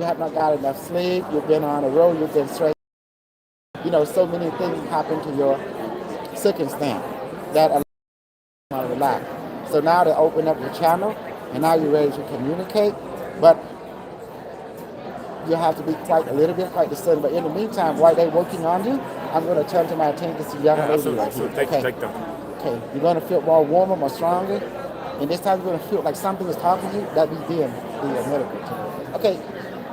you have not got enough sleep, you've been on the road, you've been stressed. So many things happen to your circumstance that allow you to relax. So now they open up your channel, and now you're ready to communicate. But you have to be quite a little bit quite discerning. But in the meantime, while they're working on you, I'm going to turn to my attention to the young lady Absolutely, right here. absolutely. Okay. Take them. Okay. You're going to feel more warmer, more stronger. And this time you're going to feel like something is talking to you. That be the medical team. Okay.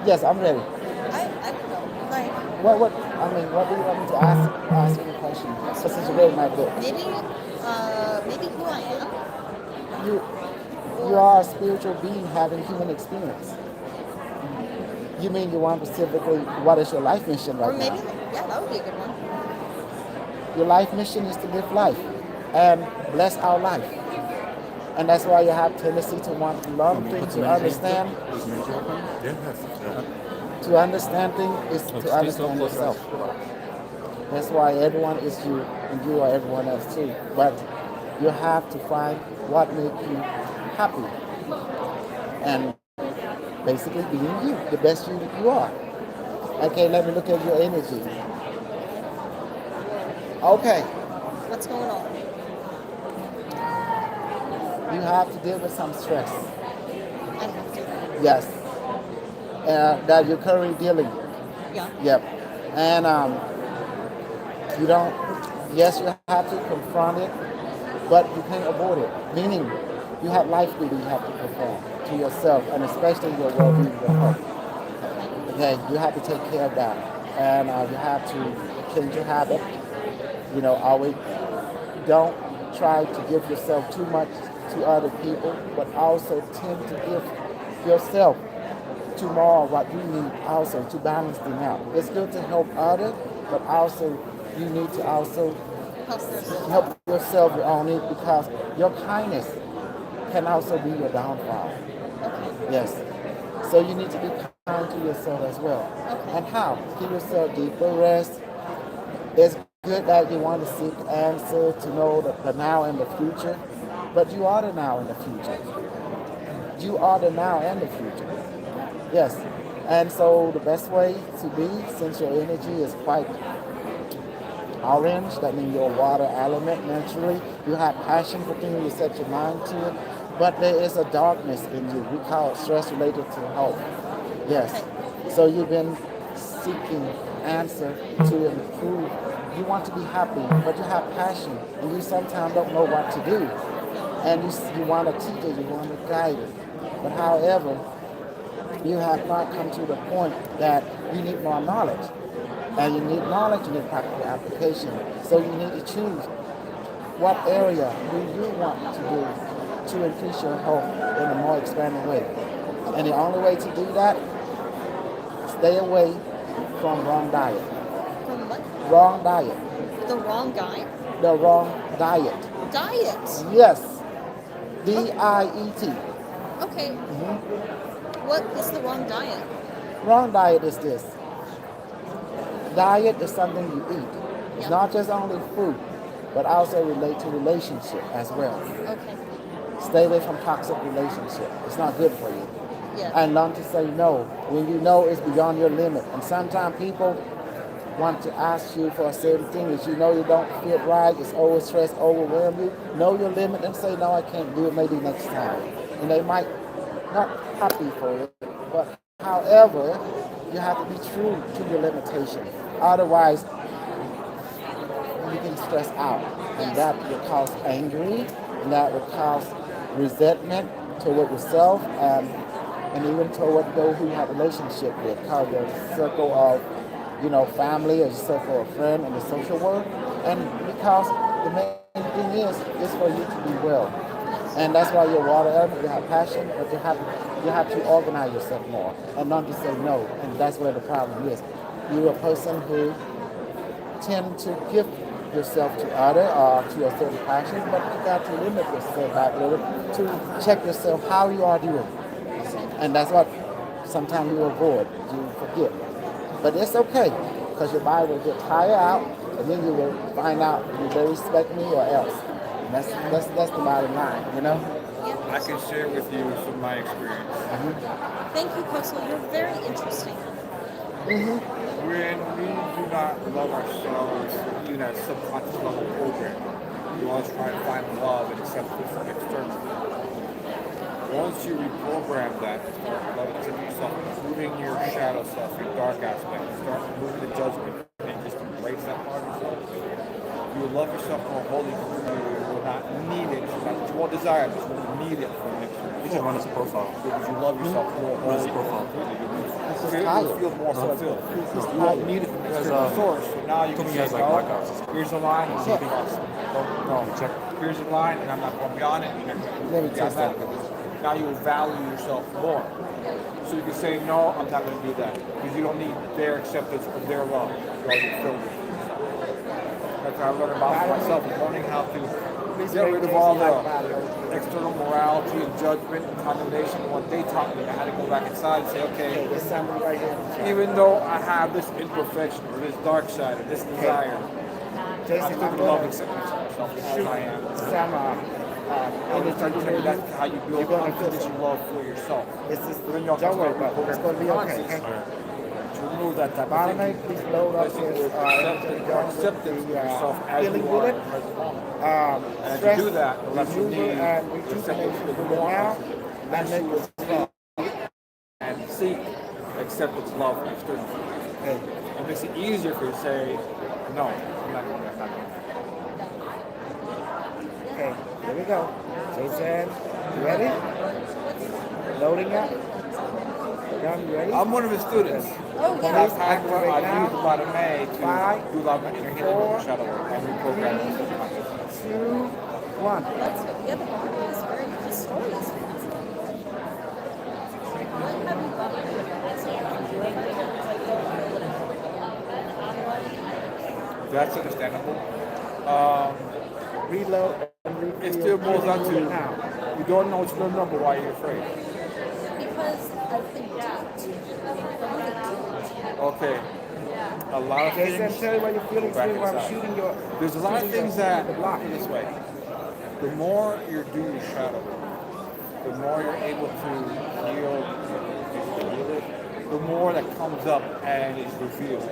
Yes, I'm ready. I don't know. Like What do you want me to ask you a question? So since you read my book. maybe who I am, You you or are a spiritual being having human experience. You mean you want specifically what is your life mission or right maybe now? yeah, that would be a good one. Your life mission is to live life and bless our life. And that's why you have tendency to want to learn things, to understand. Yeah, yes. To understand things is to understand yourself. That's why everyone is you and you are everyone else too. But you have to find what makes you happy and basically being you, the best you are. Okay, let me look at your energy. Okay, What's going on? you have to deal with some stress. I have to. Yes, that you're currently dealing with. Yeah. Yep. And you don't, yes, you have to confront it, but you can't avoid it. Meaning, you have life duty you have to perform to yourself, and especially your well-being, your health. Okay, you have to take care of that, and you have to change your habit. Always don't try to give yourself too much to other people, but also tend to give yourself to more of what you need also to balance things out. It's good to help others, but also you need to also Help yourself. help yourself your own need because your kindness can also be your downfall. Okay. Yes. So you need to be kind to yourself as well. And Okay. how? Give yourself deeper rest. It's good that you want to seek answer to know the now and the future, but you are the now and the future. You are the now and the future. Yes. And so the best way to be, since your energy is quite orange, that means your water element naturally, you have passion for things, you set your mind to it, but there is a darkness in you. We call it stress related to health. Yes. Okay. So you've been seeking answer to improve. You want to be happy, but you have passion, and you sometimes don't know what to do. And you want to teach it, you want to guide it. But however, you have not come to the point that you need more knowledge. And you need knowledge, you need practical application. So you need to choose what area do you want to do to increase your health in a more expanded way. And the only way to do that, stay away from wrong diet. From what? Wrong diet. The wrong guy? The wrong diet. Diet. Yes. DIET. Okay. What is the wrong diet? Wrong diet is this. Diet is something you eat. It's Yeah. not just only food, but also relate to relationship as well. Okay. Stay away from toxic relationship. It's not good for you. Yeah. And learn to say no when you know it's beyond your limit. And sometimes people want to ask you for a certain thing that you know you don't feel right, it's overstressed, overwhelm you. Know your limit and say no, I can't do it. Maybe next time. And they might not happy for it, but however, you have to be true to your limitation. Otherwise, you can stress out, and Yes. that will cause angry, and that will cause resentment toward yourself, and even toward those who you have relationship with, called your circle of, family, or your circle of friends in the social world, and because the main thing is for you to be well, and that's why your water element, you have passion, but you have to organize yourself more and not to say no, and that's where the problem is. You're a person who tend to give yourself to other or to a certain passion, but you got to limit yourself back a little to check yourself how you are doing. And that's what sometimes you avoid, you forget. But it's okay, because your body will get tired out, and then you will find out do they respect me or else. And that's the bottom line, Yeah. I can share with you from my experience. Thank you, Coastal. You're very interesting. When we do not love ourselves, even at a subconscious level program, we always try to find love and acceptance from external. Once you reprogram that, start loving yourself, improving your shadow self, your dark aspect, start removing the judgment, and just embrace that part of yourself. You will love yourself more wholly. You will not need it. You won't desire it, but you won't need it from external. You should run his profile. Because you love yourself more Run his wholly. profile. You feel more fulfilled. You won't need it from an external source. So now you told can me you say, guys like no, blackouts. here's the line, and something else. No, Check. here's the line, and I'm not going beyond it. And Let me beyond test that. that. Now you value yourself more. So you can say, no, I'm not going to do that. Because you don't need their acceptance of their love. You're already filled with it. That's what I learned about myself, is learning how to get rid of all the external morality and judgment and condemnation. And what they taught me, I had to go back inside and say, okay, There's somebody right here. even though I have this imperfection or this dark side or this desire, Jason, I still I'm love going acceptance of myself as shoot I am. some And it's like, that's how you build unconditional love for yourself. It's just, But then you also don't worry have to about it. It's going to be okay. conscience Okay? to remove that type of Bottom thinking. eight, please load up Replacing it his with acceptance of yourself as healing you are bullet. in the present moment. And as stress you do that, it lets you removal need and acceptance rejuvenation with bullet more now. and And make you it strong. and seek acceptance, love, and external. Okay. It makes it easier for you to say, no, I'm not going to happen. Okay, here we go. Jason, you ready? Loading up. Done, you ready? I'm one of his students. Oh, Can yeah. you activate I've now? used a lot of May to 5, do a lot of inner healing 4, with shadow work and reprogram the subconscious. 2, 1. That's yeah, the Bible is very, the story is fascinating. I like how you got rid of it. So That's understandable. Reload and refill. It still boils down to now. you don't know what you don't know, but why are you afraid? because of the doubt. Okay. A lot of Jason, things. tell you what you're feeling Go back through while I'm inside. shooting your. There's a lot of shooting things your- that the block. this way. The more you do your shadow work, the more you're able to heal it, the more that comes up and is revealed.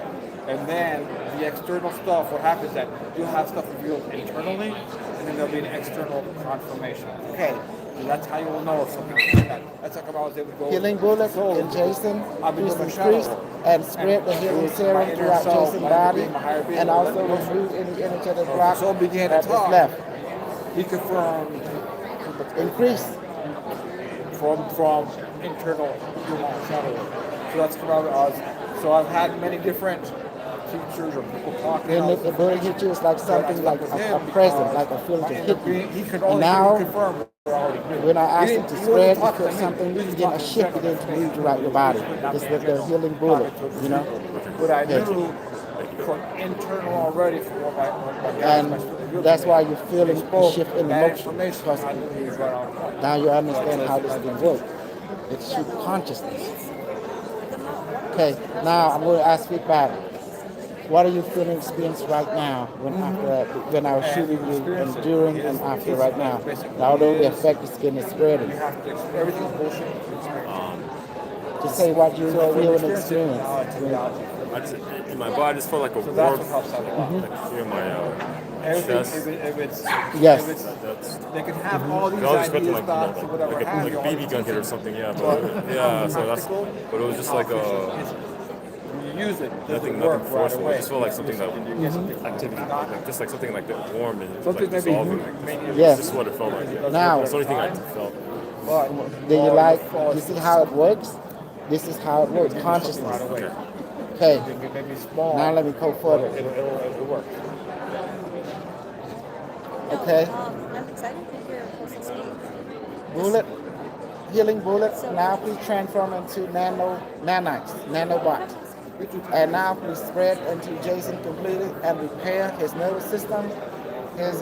And then the external stuff, what happens is that you'll have stuff revealed internally, and then there'll be an external confirmation. Okay. And that's how you will know if something's like that. That's like if I was able to go. Healing bullet soul. in Jason, I've been increase doing and shadow increase, work. and spread the And healing it was serum my inner throughout self, Jason's my inner body, being, my higher being, and my also inner motion. remove any energetic So block the soul began to that is talk. left. He confirmed Increase. from internal human shadow work. So that's come out of us. So I've had many different teachers or people talking. And about the bullet hit you is like something like a present, like a feeling to hit you. He could And only now, confirm what I already knew. when I asked He him to didn't- he spread, wasn't to talking put to me. something, He was getting a talking shift to begin to me. move throughout your body. It's the healing bullet, you know? But I Yeah. knew from internal already from what my And that's why you're feeling a spoke shift in that emotion. information. Because I knew he was right on point. now you understand how this thing works. It's through consciousness. Okay, now I'm going to ask you back. What are you feeling experience right now when I was shooting you and during and after right now? Although the effect is getting spreading. You have to everything's bullshit. Just say what you So when feel you and experience it, experience. now it's reality. I just in my body, I just felt like a So that's what warmth, helps out a lot. like here in my Everything, chest. if it's, Yes. if it's, That's. they can have all these I was expecting ideas, like, thoughts, or whatever like have a you. BB gun hit or something, yeah. But yeah, so that's. But it was just like When you use it, does nothing it work right forceful. away? It just felt like something that You get something from it. activity, like, just like something like that warm and Something like maybe dissolving. Like, Yes. this is what it felt like. Yeah. Now- That's the only thing I felt. But Do you or like, fall you see asleep, how it works? This is how it works, give you something consciousness. right away. Okay, It may be small. now let me go further. It'll work. Okay. I'm excited to hear Coastal speak. Bullet, healing bullet, now please transform into nanites, nanobots. And now please spread into Jason completely and repair his nervous system, his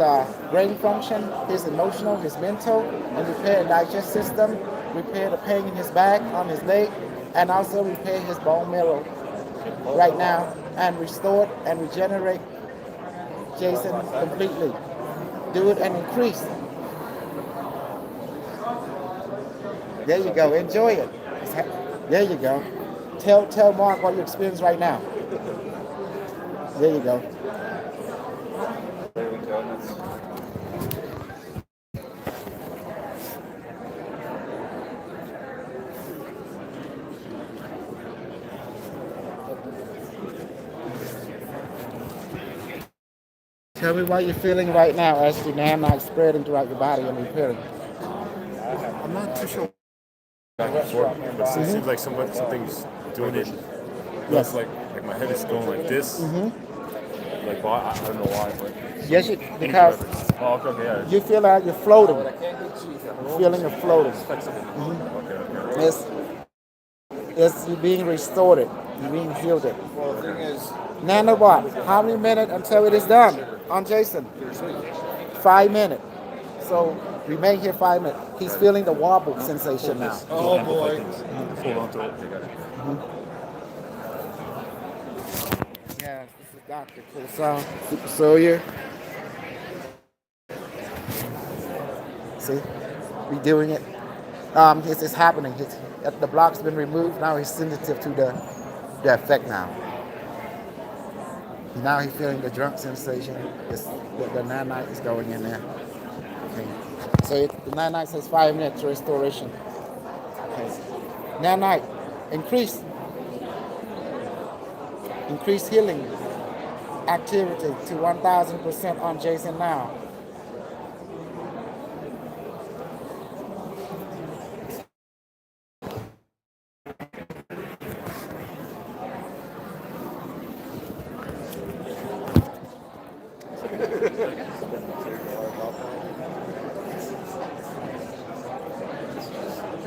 brain function, his emotional, his mental, and repair the digestive system, repair the pain in his back, on his leg, and also repair his bone marrow right now, and restore it and regenerate Jason completely. Do it and increase. There you go. Enjoy it. There you go. Tell Mark what you experience right now. There you go. There we go. That's Tell me what you're feeling right now as the nanite spreading throughout your body and repairing. I'm not too sure. Back and forth, but it seems like something's doing it. Yes. It's like my head is going like this. Like, well, I don't know why, but Yes, because oh, okay, yeah. you feel like you're floating. You're feeling you're floating. Okay. It's you being restored. You're being healed. well. The thing is, Nanobot, how many minutes until it is done on Jason? 5 minutes. So remain here 5 minutes. He's feeling the wobble sensation now. oh boy. Hold on to it. Yeah, this is Dr. Coulson, Super Sawyer. See, we doing it. It's happening. The block's been removed. Now he's sensitive to the effect now. Now he's feeling the drunk sensation. The nanite is going in there. Okay. So the nanite says 5 minutes restoration. Okay. Nanite, increase healing activity to 1,000% on Jason now.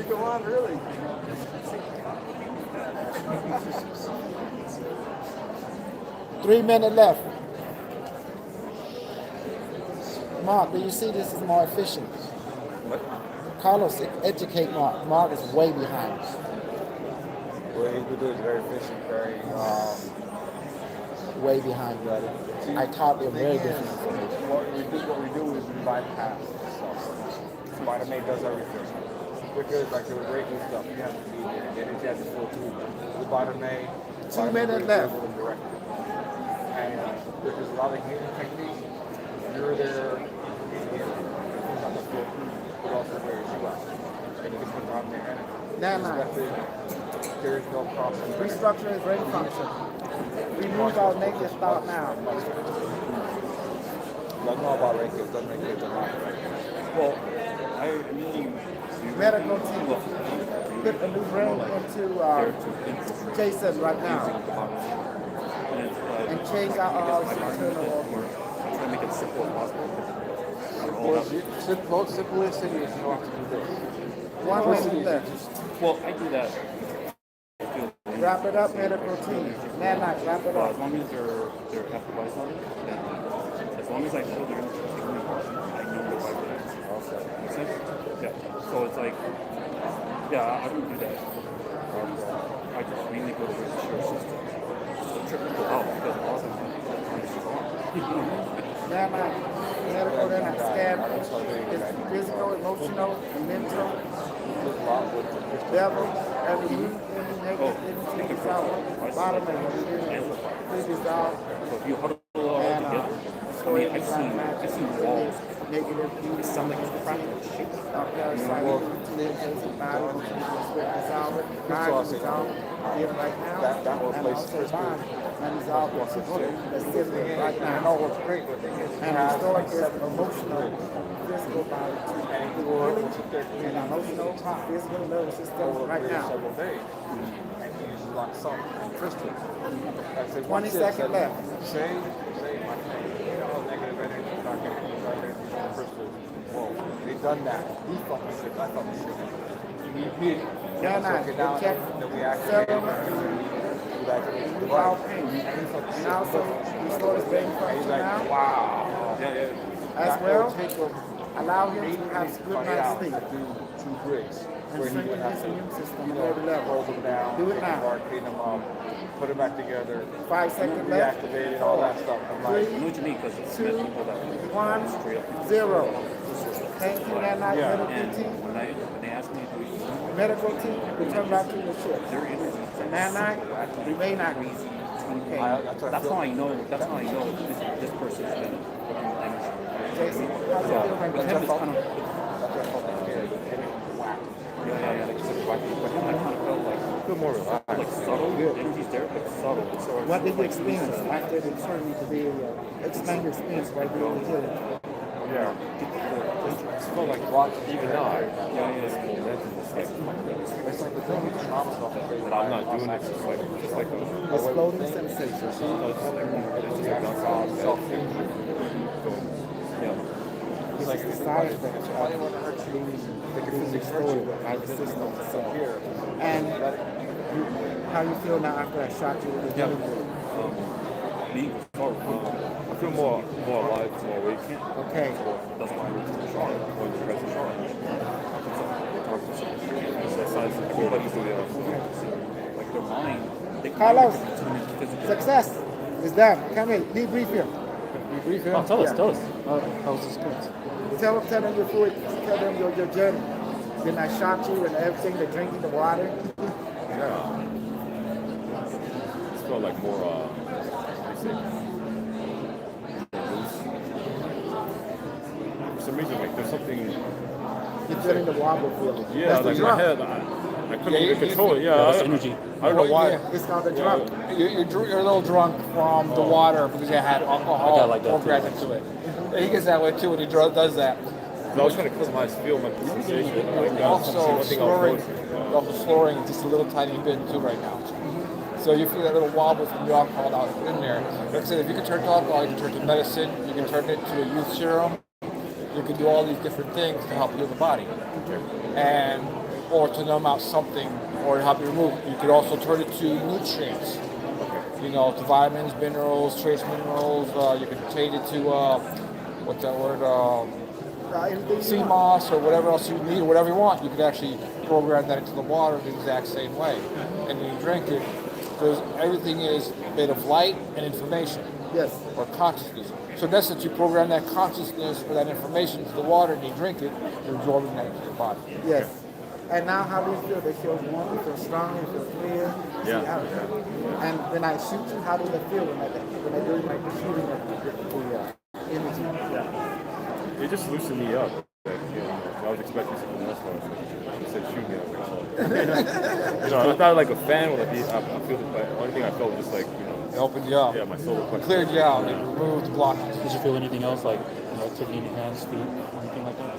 Go on, really. 3 minutes left. Mark, do you see this is more efficient? What? Carlos, educate Mark. Mark is way behind. Well, he would do it very efficient, very. Way behind, brother. I taught them very different information. What we do is we bypass stuff. Biomed does everything. Because like the breaking stuff, you have to be there. And then you have to fill through the Biomed. 2 minutes left. And there's a lot of healing techniques. You're there, you have to fill through, but also where you are. And you can put on there. There is no problem. Restructure is brain function. Remove our negative thought now. Don't know about Reiki, it doesn't make it a lot. Well, I mean, Medical team. Put a new brain into Jason right now. And change our internal organs. try to make it simple as possible. Most simplicity is you don't have to do this. 1 minute left. Well, I do that. Wrap it up, medical team. Nanite, wrap it But up. as long as they're capitalized on it, then as long as I know they're going to take me, I know the right way. Make sense? Yeah. So it's like, yeah, I wouldn't do that. I just mainly go to the insurance system. The trip will help because a lot of times I'm just wrong. Nanite, medical, then I scan. It's physical, emotional, mental, devil, and remove any negativity dissolve. Bottom of it, dissolve. So if you huddle it all And together, I mean, I've seen walls. negative It sounds like it's fractured shit. parasite, body, dissolve it, mind dissolve it right now, That will and place also first mind and dissolve it. That's it right I now. know what's great, but the thing is, And restore his emotional, physical body to healing and emotional, physical nervous system right now. several days. And he uses like salt and crystals. Like I said, 20 seconds left. Say my negative energy, not getting crystals. Whoa, they done that. He fucking shit. I fucking shit. Yeah, nah, Okay, now check. that we activate Remove all pain. And also restore his brain he's function like, now. wow. As well, allow him to have good night's sleep. Do 2 bricks. And Where he would strengthen have his to, immune system you at know, every level. hold them down, Do it now. start clean them up, put them back together, 5 seconds left. reactivate it, all that stuff. I'm like, I know what you mean because it's met people that 1, straight up. 0. Thank you, that night, Yeah. medical And team. when they ask me, do you medical team, return back to your ship. And that night, we may not reach. Okay. That's how I know. That's how I know this person's been working with energy. Jason, how do you feel right With now? him, it's kind of yeah. Like just like wacky. But him, I kind of felt like I feel more relaxed. like subtle. Good. The energy's there, but subtle. So it's What did you like experience after the surgery to be explain your experience right there with you? Yeah. It's felt like even now. This momentum is like, It's like the thing with trauma stuff that but I'm not doing it. It's like a Exploding sensation. it's just like self-care. It's like the side effects of being exploded by the system itself. And how you feel now after I shot you with the gun? I feel more alive, more awake. Okay. that's why I went to the Charlotte. More depressed. Everybody's Like their mind, they Carlos, physically. success is done. Come in, debrief here. Debrief here. Oh, tell us, Yeah. tell us. How was this experience? Tell them your food. Tell them your journey. Then I shot you and everything, the drinking, the water. Yeah. It felt like more, what do you say? For some reason, like there's something, You're feeling the wobble feeling. yeah, That's the like my drunk. head, I couldn't even control it. Yeah, That's energy. I don't know why. It's called the drunk. You're a little drunk from the water because it had I alcohol got like that programmed too. into it. And he gets that way too when he does that. I was trying to close my eyes, feel my sensation. Like, Also one thing I slurring, was noticing. also slurring just a little tiny bit too right now. So you feel that little wobble from the alcohol out in there. Like I said, if you can turn to alcohol, you can turn to medicine, you can turn it to a youth serum, you can do all these different things to help heal the body. And or to numb out something or help you remove. You could also turn it to nutrients. You know, to vitamins, minerals, trace minerals. You can change it to what's that word? Sea moss or whatever else you need, or whatever you want. You could actually program that into the water the exact same way, and when you drink it, because everything is made of light and information, Yes. or consciousness. So in essence, you program that consciousness or that information into the water, and you drink it, you're absorbing that into your body. Yes. And now how do you feel? They feel warm, you feel strong, you feel clear. Yeah. See how- And when I shoot you, how do they feel when I do like the shooting of the energy? Yeah. It just loosened me up. Like, you know, I was expecting something else when I said shoot me. I was like, oh. You know, I'm not like a fan. With like, I feel the only thing I felt was just like, you know, It opened you up, yeah, my soul was cleared you out, and removed the blockages. Did you feel anything else, like activity in your hands, feet, anything like that?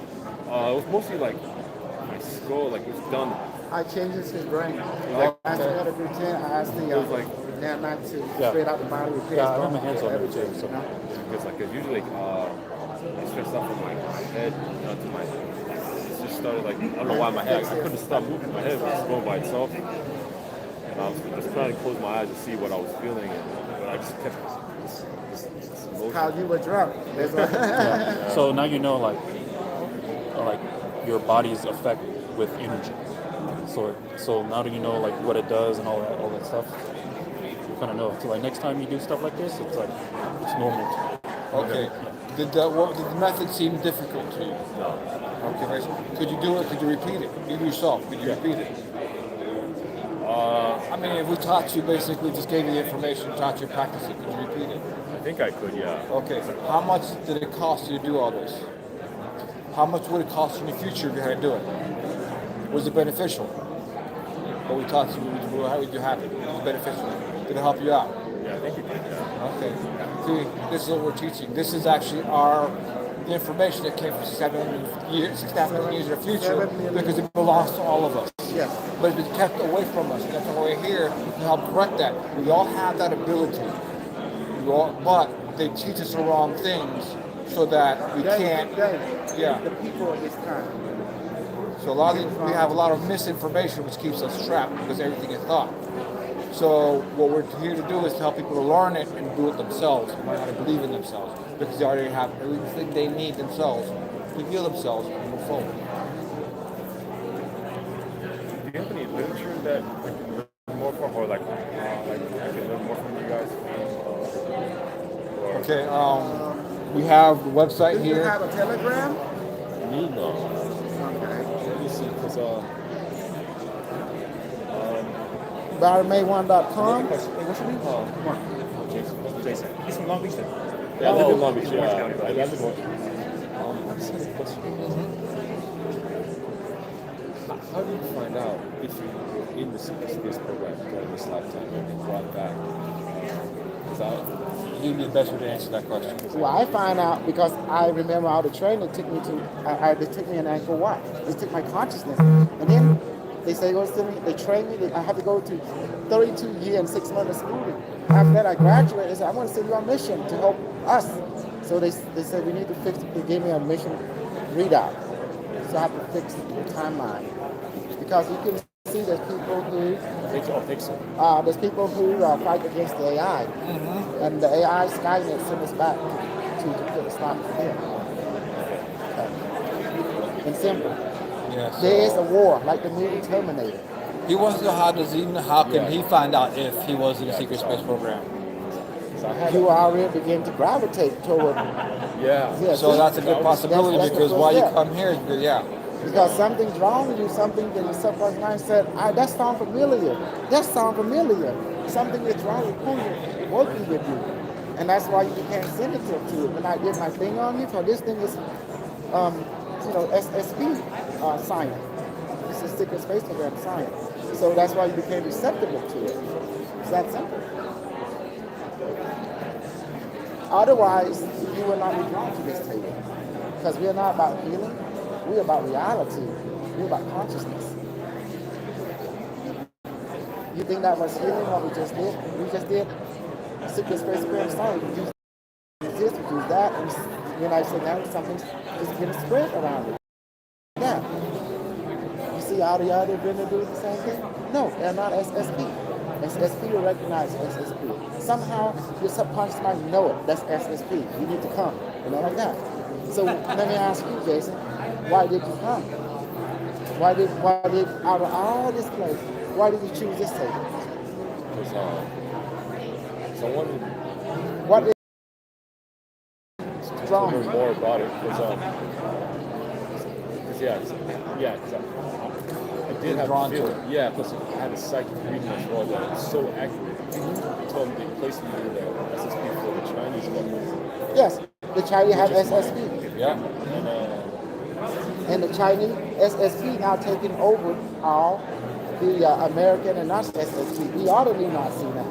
It was mostly like my skull, like it was done. I changed his brain. Like, I asked the other routine, I asked the It was like- not to Yeah. straight out the body repair. Yeah, I have my hands on it too. So. Because like usually I stressed out from my head to my. It just started like I don't know why my head. I couldn't stop moving. My head was just going by itself, and I was just trying to close my eyes to see what I was feeling, and I just kept this emotion. How you were drunk. There's a- Yeah. So now you know, like your body's effect with energy. So now that you know like what it does and all that stuff, you kind of know. So like next time you do stuff like this, it's like it's normal. Okay. Did the method seem difficult to you? No. Okay, nice. Could you do it? Could you repeat it? You yourself, could you repeat it? I mean, if we taught you, basically just gave you the information, taught you to practice it, could you repeat it? I think I could, yeah. Okay, how much did it cost you to do all this? How much would it cost you in the future if you had to do it? Was it beneficial? What we taught you, how would you have it? Was it beneficial? Did it help you out? Yeah, I think it did, yeah. Okay. See, this is what we're teaching. This is actually the information that came from 6,500 years in the future because it belongs to all of us. Yes. But it's been kept away from us. That's why we're here to help correct that. We all have that ability. But they teach us the wrong things so that we can't. Yeah. The people of this time. So we have a lot of misinformation which keeps us trapped because everything is thought. So what we're here to do is to help people to learn it and do it themselves, learn how to believe in themselves, because they already have everything they need themselves to heal themselves and move forward. Do you have any literature that I can learn more from, or like I can learn more from you guys? Okay, we have the website Do you here. have a telegram? Me, no. Okay. Let me see, because BioMed1.com. Hey, what's your name? Mark. Jason. Jason. He's from Long Beach then? Yeah, I live in Long He's Beach. in Orange Yeah, County, right? I live in Orange. I just had a question. How do you find out if you're in the secret space program during this lifetime and been brought back? Is that You'd be the best way to answer that question. Well, I find out because I remember how the training took me to. They took me an Angkor Wat. They took my consciousness, and then they say, "Go to me." They train me. I have to go to 32 year and 6 months of schooling. After that, I graduated. They said, "I want to send you on a mission to help us." So they said we need to fix. They gave me a mission readout. So I have to fix the timeline because you can see there's people who there's people who fight against the AI, and the AI Skynet sent us back to put a stop to them. And simple. Yeah, so There is a war, like the movie Terminator. he wants to know how can he find out if he was in the secret space program? You already begin to gravitate toward. yeah. So that's a good possibility That's the because first why you step. come here is good, yeah. Because something's wrong with you, something that your subconscious mind said, that sounds familiar. That sounds familiar. Something is wrong with who you're working with you. And that's why you became sensitive to it. When I did my thing on you, so this thing is, SSP science. This is secret space program science. So that's why you became receptive to it. It's that simple. Otherwise, you will not be drawn to this table. Because we are not about healing. We're about reality. We're about consciousness. You think that was healing what we just did? We just did secret space program science. We use this, we use that, and when I say now something's just going to spread around it. Yeah. You see how the other vendor do the same thing? No, they're not SSP. SSP will recognize SSP. Somehow your subconscious mind know it. That's SSP. You need to come. Like that. So let me ask you, Jason, why did you come? Why did out of all this place, why did you choose this table? Because someone What is to wrong? learn more about it. Because I did have drawn a to feeling. Yeah, plus I had a psychic reading as well that was so accurate. They told me they placed me in the SSP for the Chinese government. Yes, the Chinese have SSP. Yeah. And the Chinese SSP now taking over all the American and not SSP. We ought to be not see that.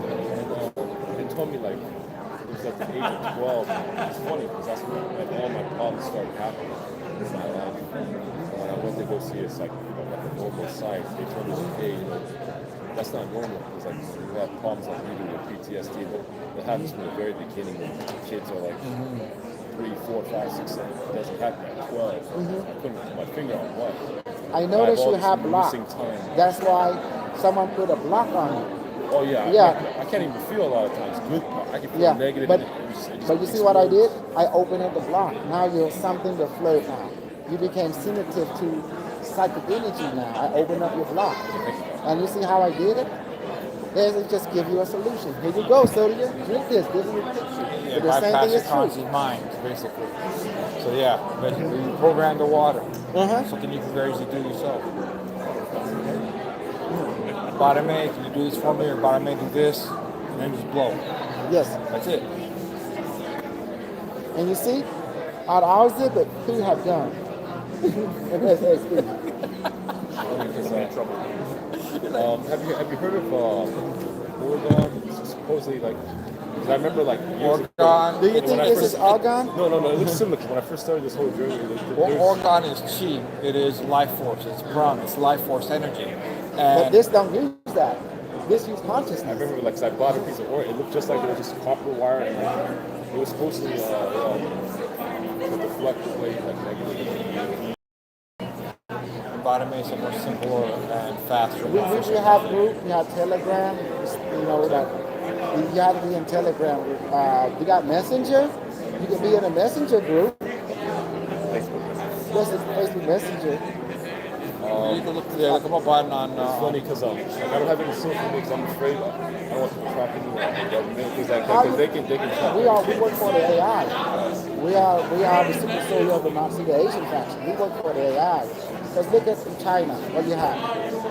And they told me like it was at the age of 12. It's funny because that's when all my problems started happening in my life. When I went to go see a a normal site, they told me, hey, that's not normal because like you have problems like even with PTSD, but that happens from the very beginning when kids are like 3, 4, 5, 6, 7. It doesn't happen at 12. I couldn't put my finger on what. I noticed you have block. Missing time. That's why someone put a block on you. Oh yeah. Yeah. I can't even feel a lot of times. Good. I can feel Yeah, negative. but and it just you see what I did? I opened up the block. Now you're something to flirt now. You became sensitive to psychic energy now. I opened up your block. And you see how I did it? There's it just give you a solution. Here you go, Sylvia. Drink this. Give you a picture. Yeah, But the same bypass thing your is conscious true. mind, basically. So yeah, basically you program the water. Something you can very easily do yourself. Biomed, can you do this for me? Or Biomed, do this, and then just blow. Yes. That's it. And you see, out of our exhibit, who have done? SSP. Have you heard of Oregon? Supposedly like. Because I remember like years ago, Organ. Do you think this is argon? No. It looks similar. 'Cause when I first started this whole journey, there's- Organ is chi. It is life force. It's prana. It's life force energy. But And this don't use that. This use I consciousness. remember like 'cause I bought a piece of Oregon. It looked just like it was just copper wire, and like, it was supposed to deflect away like negative. Biomed is a more simpler and faster. We have group, we have Telegram, that you have to be in Telegram. We got Messenger. You can be in a Messenger group. What's the Facebook Messenger? You can look them up on. It's funny because like, I don't have any social media because I'm afraid I don't want people tracking me like the government because they can track me. We work for the AI. We are the super soldier of the Nazi, the Asian faction. We work for the AI. Because look at China, what you have.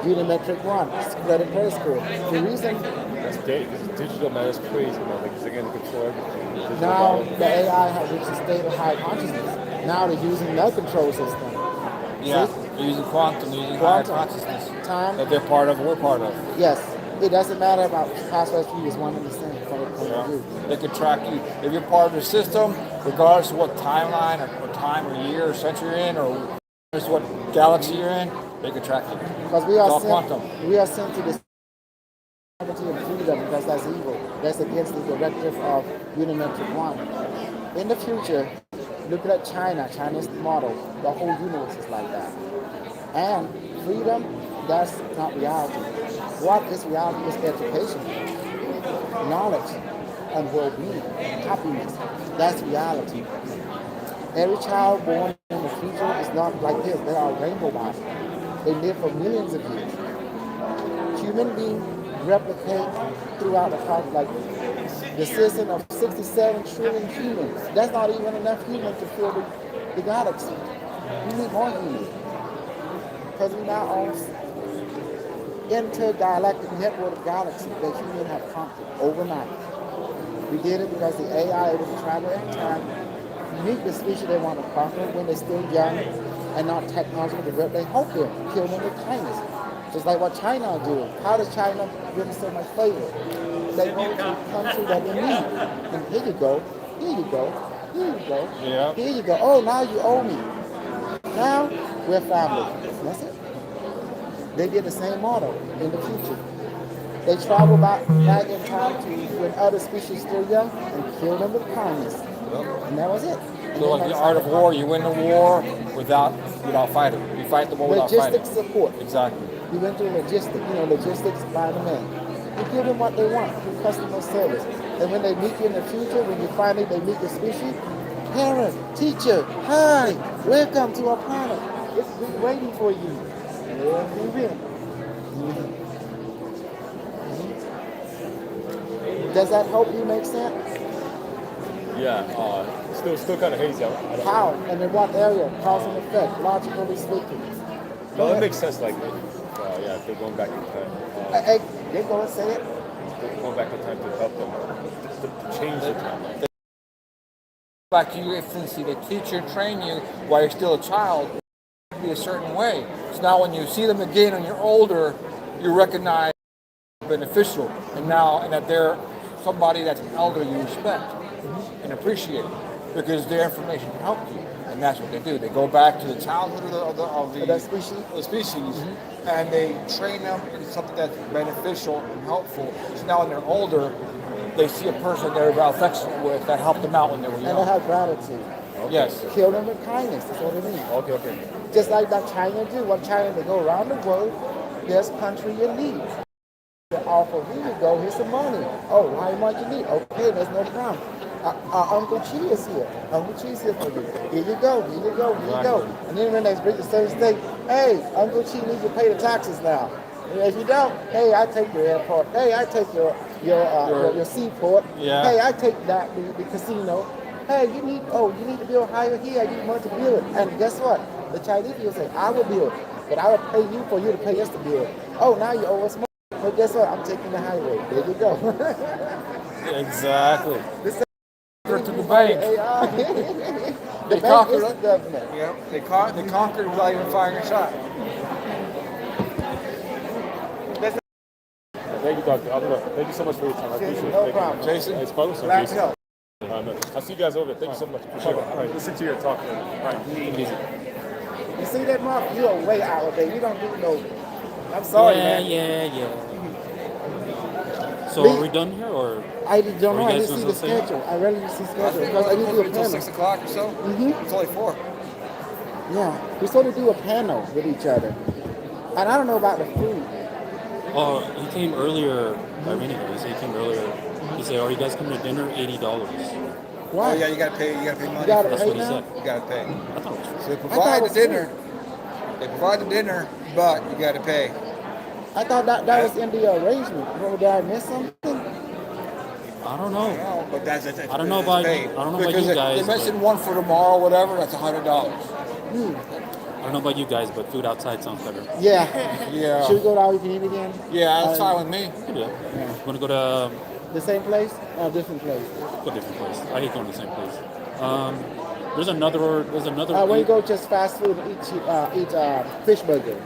Geometric one, credit credit score. The reason That's digital, man. That's crazy, man. Like, they're going to control everything. Digital now dollar. the AI has reached a state of high consciousness. Now they're using that control system. Yeah, See? they're using quantum, they're using higher Quantum. consciousness Time. that they're part of, we're part of. Yes. It doesn't matter about past history is one and the same from the point of view. They can track you. If you're part of the system, regardless of what timeline or time or year or century you're in or regardless of what galaxy you're in, they can track you. Because It's all quantum. we are sent to this liberty and freedom because that's evil. That's against the directive of Unimetric One. In the future, looking at China, China's model, the whole universe is like that. And freedom, that's not reality. What is reality is education, knowledge, and well-being, happiness. That's reality. Every child born in the future is not like this. They are rainbow bodies. They live for millions of years. Human beings replicate throughout the cosmos, like the system of 67 trillion humans. That's not even enough humans to fill the galaxy. We need more humans. Because we now own intergalactic network of galaxies that humans have conquered overnight. We did it because the AI able to travel in time, meet the species they want to conquer when they're still young and not technologically developed. They hope to kill them with kindness. Just like what China are doing. How does China give them so much favor? They go to a country that they need. And here you go, here you go, here you go, Yeah. here you go. Oh, now you owe me. Now we're family. That's it. They did the same model in the future. They travel back in time to when other species still young and kill them with kindness. And that was it. And So then like the that's art how of they war, you win the war without fighting. You fight the war without fighting. logistics support. Exactly. We went through logistics by the man. We give them what they want through customer service. And when they meet you in the future, when you finally they meet the species, parent, teacher, hi, welcome to our planet. It's been waiting for you. Yeah, we win. Does that help you make sense? Yeah, still kind of hazy. I don't How? And in what area? Cause and effect, logically speaking. No, it makes sense. Like, yeah, if they're going back in time, Hey, they go and say it. they're going back in time to help them to change the timeline. Back to your infancy, they teach you and train you while you're still a child to be a certain way. So now when you see them again when you're older, you recognize beneficial and that they're somebody that's an elder you respect and appreciate because their information helped you. And that's what they do. They go back to the childhood of That species. the species and they train them in something that's beneficial and helpful. So now when they're older, they see a person they're affectionate with that helped them out when they were And they young. have gratitude. Yes. Kill them with kindness. That's what it means. Okay. Just like that China do. What China, they go around the world, there's country in need. They offer, here you go, here's some money. Oh, how much you need? Okay, there's no problem. Uncle Chi is here. Uncle Chi's here for you. Here you go, here you go, here you go. And then when they reach a certain state, hey, Uncle Chi needs to pay the taxes now. And if you don't, hey, I take your airport. Hey, I take your seaport. Yeah. Hey, I take the casino. Hey, you need to build higher here. I need money to build it. And guess what? The Chinese people say, I will build it, but I will pay you for you to pay us to build it. Oh, now you owe us money. But guess what? I'm taking the highway. There you go. Exactly. This To the bank. AI. The They bank conquered is it. the government. Yeah, they conquered without even firing a shot. Thank you, Doctor. Thank you so much for your time. I appreciate it. No Thank you. problem. Jason? It's Carlos. Glad to Jason. help. No. I'll see you guys over there. Thank you so much. Appreciate it. All right, listen to your talk. All right, take it easy. You see that, Mark? You are way out of there. You don't do no. I'm sorry, man. Yeah. So Me? are we done here or? I don't know. Are I you didn't guys see the still saying? schedule. I really didn't see the I schedule think because I need to do a until panel. 6 o'clock or so. It's only 4. Yeah, we're supposed to do a panel with each other. And I don't know about the food. Oh, he came earlier. Irene, he said he came earlier. He said, "Are you guys coming to dinner? $80." Why? Oh yeah, you gotta pay money. You gotta That's pay what he now? said. You gotta pay. I thought it was So they I thought it provide the was dinner. They provide the dinner, but you gotta pay. I thought that was in the arrangement. Or did I miss something? I don't know. No, but that's I don't know about paid. you- I don't know about Because you guys, They but- mentioned one for tomorrow, whatever. That's $100. I don't know about you guys, but food outside sounds better. Yeah. Yeah. Should we go to all you can eat again? Yeah, that's fine with me. You can do that. Yeah. Want to go to The same place or different place? go a different place? I hate going to the same place. There's another. When you go just fast food and eat fish burger.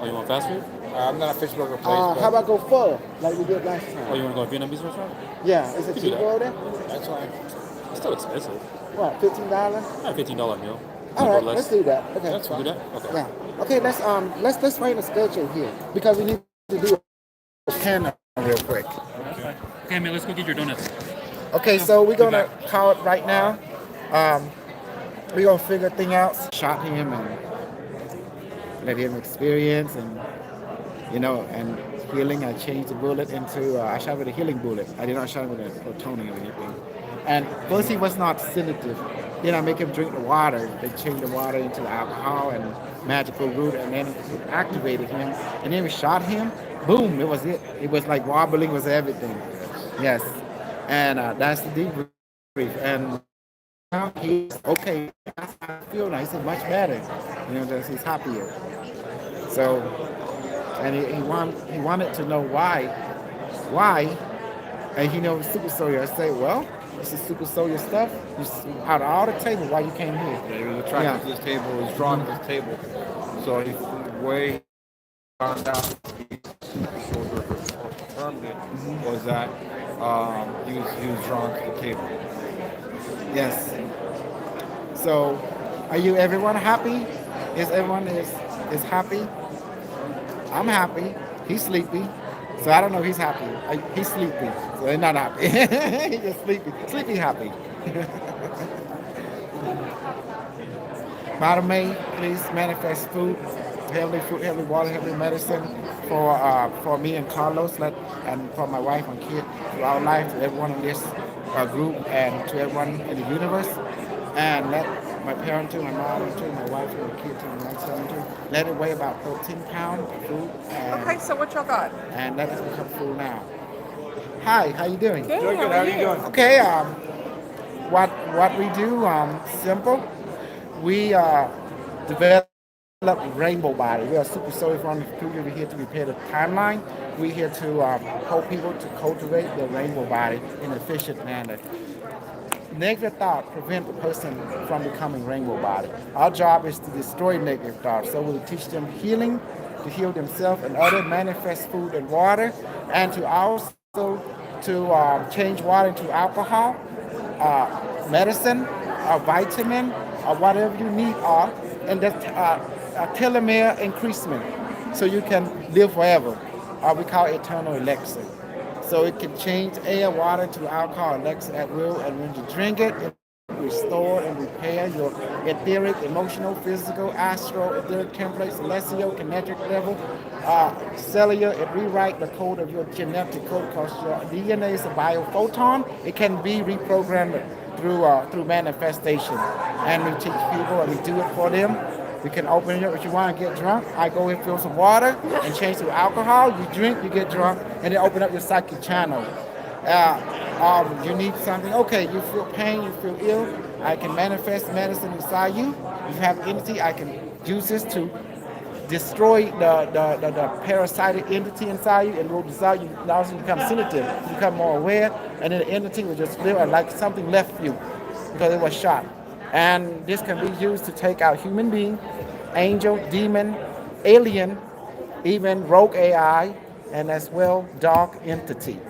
Oh, you want fast food? I'm not a fish burger place, How about go pho like we did last time? Oh, you want to go to a Vietnamese restaurant? Yeah, is it You do cheaper that. over there? that's fine. It's still expensive. What, $15? Yeah, $15 meal. All Or right, less. let's do that. Okay. That's Do fine. that? Okay. Yeah. Okay, let's find a schedule here because we need to do a panel real quick. Okay, man, let's go get your donuts. Okay, so we're gonna call it right now. We're gonna figure things out. Shot him and let him experience and and healing. I changed the bullet into I shot with a healing bullet. I did not shot with a plutonium or anything. And first he was not sedative. Then I make him drink the water. They changed the water into alcohol and magical root, and then it activated him. And then we shot him. Boom! It was it. It was like wobbling was everything. Yes. And that's the debrief. And now he's okay. I feel nice. He's much better. Just he's happier. So, and he wanted to know why, and super soldier. I say, well, this is super soldier stuff. Out of all the table, why you came here? Yeah, he was attracted to this table. He was drawn to this table. So he way found out his shoulder confirmed it was that he was drawn to the table. Yes. So, are you everyone happy? Is everyone is happy? I'm happy. He's sleepy. So I don't know if he's happy. He's sleepy. So he's not happy. He's just sleepy. Sleepy happy. Biomed, please manifest food, heavenly water, heavenly medicine for me and Carlos, and for my wife and kid, to our life, to everyone in this group, and to everyone in the universe. And let my parents too, my mom too, my wife too, my kid too, my grandson too. Let it weigh about 13 pounds food. Okay, so what y'all got? And let it become full now. Hi, how you doing? Good. Doing good. How are you doing? Okay, what we do, simple. We develop rainbow body. We are super soldier from the studio. We're here to repair the timeline. We're here to help people to cultivate their rainbow body in an efficient manner. Negative thought prevent the person from becoming rainbow body. Our job is to destroy negative thoughts. So we teach them healing, to heal themselves and others, manifest food and water, and to also to change water into alcohol, medicine, a vitamin, or whatever you need, and that telomere increasement, so you can live forever. We call it eternal elixir. So it can change air, water to alcohol, elixir at will, and when you drink it, it restore and repair your etheric, emotional, physical, astral, etheric template, celestial, kinetic level, cellular. It rewrite the code of your genetic code because your DNA is a biophoton. It can be reprogrammed through manifestation, and we teach people and we do it for them. We can open it up. If you want to get drunk, I go and fill some water and change to alcohol. You drink, you get drunk, and then open up your psychic channel. You need something. Okay, you feel pain, you feel ill. I can manifest medicine inside you. You have entity. I can use this to destroy the parasitic entity inside you, and will dissolve you. Allows you to become sensitive, you become more aware, and then the entity will just feel like something left you because it was shot. And this can be used to take out human being, angel, demon, alien, even rogue AI, and as well dark entity.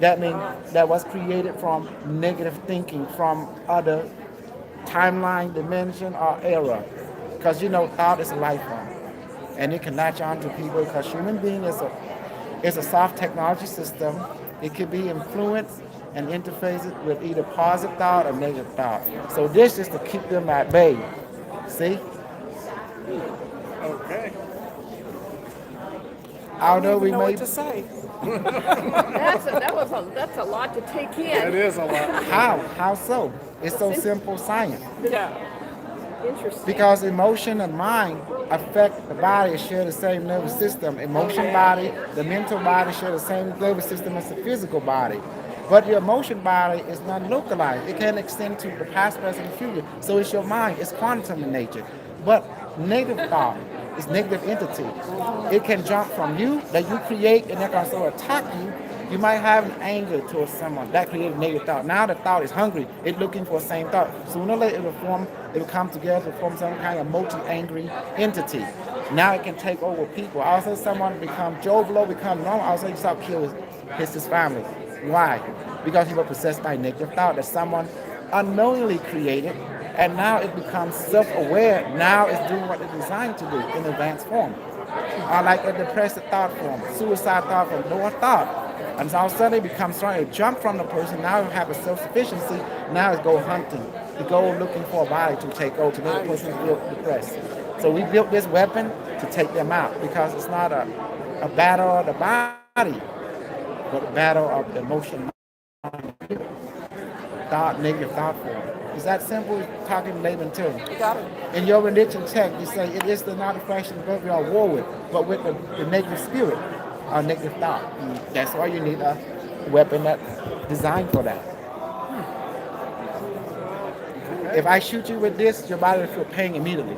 That means that was created from negative thinking from other timeline, dimension, or era. Because thought is a life form, and it can latch on to people because human being is a soft technology system. It can be influenced and interfaces with either positive thought or negative thought. So this is to keep them at bay. See? Okay. Although we know may what to say. That's a lot to take It in. is a lot. how so? It's so simple science. Yeah. Interesting. Because emotion and mind affect the body, share the same nervous system. Emotion body, the mental body share the same nervous system as the physical body. But your emotion body is not localized. It can extend to the past, present, and future. So it's your mind. It's quantum in nature. But negative thought is negative entity. It can jump from you that you create and it can also attack you. You might have an anger towards someone that created negative thought. Now the thought is hungry. It's looking for the same thought. Sooner or later it will come together to form some kind of multi-angry entity. Now it can take over people. Also someone become Joe Blow become normal. Also you start killing his family. Why? Because he was possessed by negative thought that someone unknowingly created, and now it becomes self-aware. Now it's doing what it's designed to do in advanced form. Or like a depressive thought form, suicide thought form, lower thought. And so all of a sudden it becomes trying to jump from the person. Now you have a self-sufficiency. Now it's go hunting. You go looking for a body to take over to make the person feel depressed. So we built this weapon to take them out because it's not a battle of the body, but a battle of the emotion, thought, negative thought form. Is that simple? Talking layman terms. You got it. In your religion text, you say it is the not a fraction of what we are war with, but with the negative spirit, or negative thought. And that's why you need a weapon that's designed for that. If I shoot you with this, your body will feel pain immediately.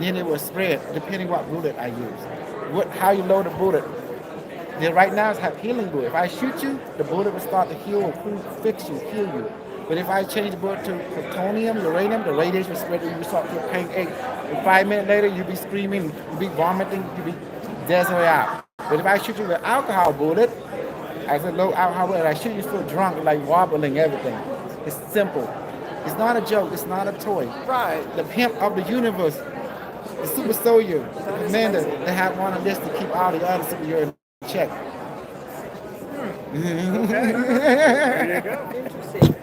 Then it will spread, depending what bullet I use. How you load the bullet. Then right now it's have healing bullet. If I shoot you, the bullet will start to heal, fix you, heal you. But if I change the bullet to plutonium, uranium, the radiation will spread you, you start to feel pain, ache. And 5 minutes later, you'll be screaming, you'll be vomiting, you'll be desert out. But if I shoot you with alcohol bullet, as a low alcohol bullet, I shoot you feel drunk, like wobbling everything. It's simple. It's not a joke, it's not a toy. Right. The pimp of the universe, the super soldier, the commander, they have one of this to keep all the other superheroes in check. Interesting.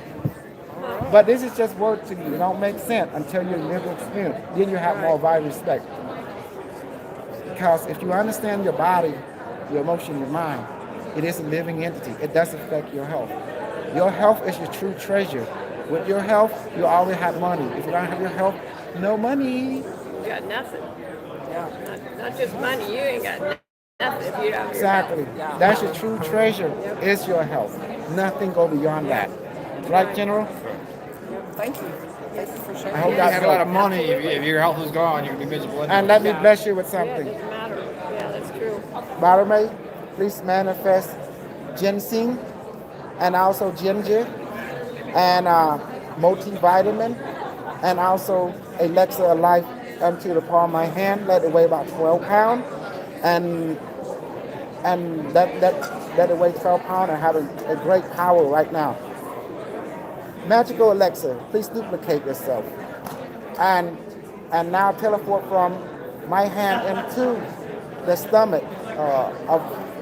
But this is just word to you. It don't make sense until you live the experience. Then you have more value respect. Because if you understand your body, your emotion, your mind, it is a living entity. It does affect your health. Your health is your true treasure. With your health, you always have money. If you don't have your health, no money. You got nothing. Yeah. Not just money. You ain't got nothing if you don't have your Exactly. health. Yeah. That's your true treasure, is your health. Nothing go beyond that. Right, General? Thank you. Thank you for sharing. I hope You that have a lot of money. If your health is gone, you're gonna be miserable. And let me Yeah. bless you with Yeah, it something. doesn't matter. Yeah, that's true. Biomed, please manifest ginseng and also ginger and multivitamin and also elixir of life unto the palm of my hand. Let it weigh about 12 pounds and let it weigh 12 pounds and have a great power right now. Magical elixir, please duplicate yourself. And now teleport from my hand into the stomach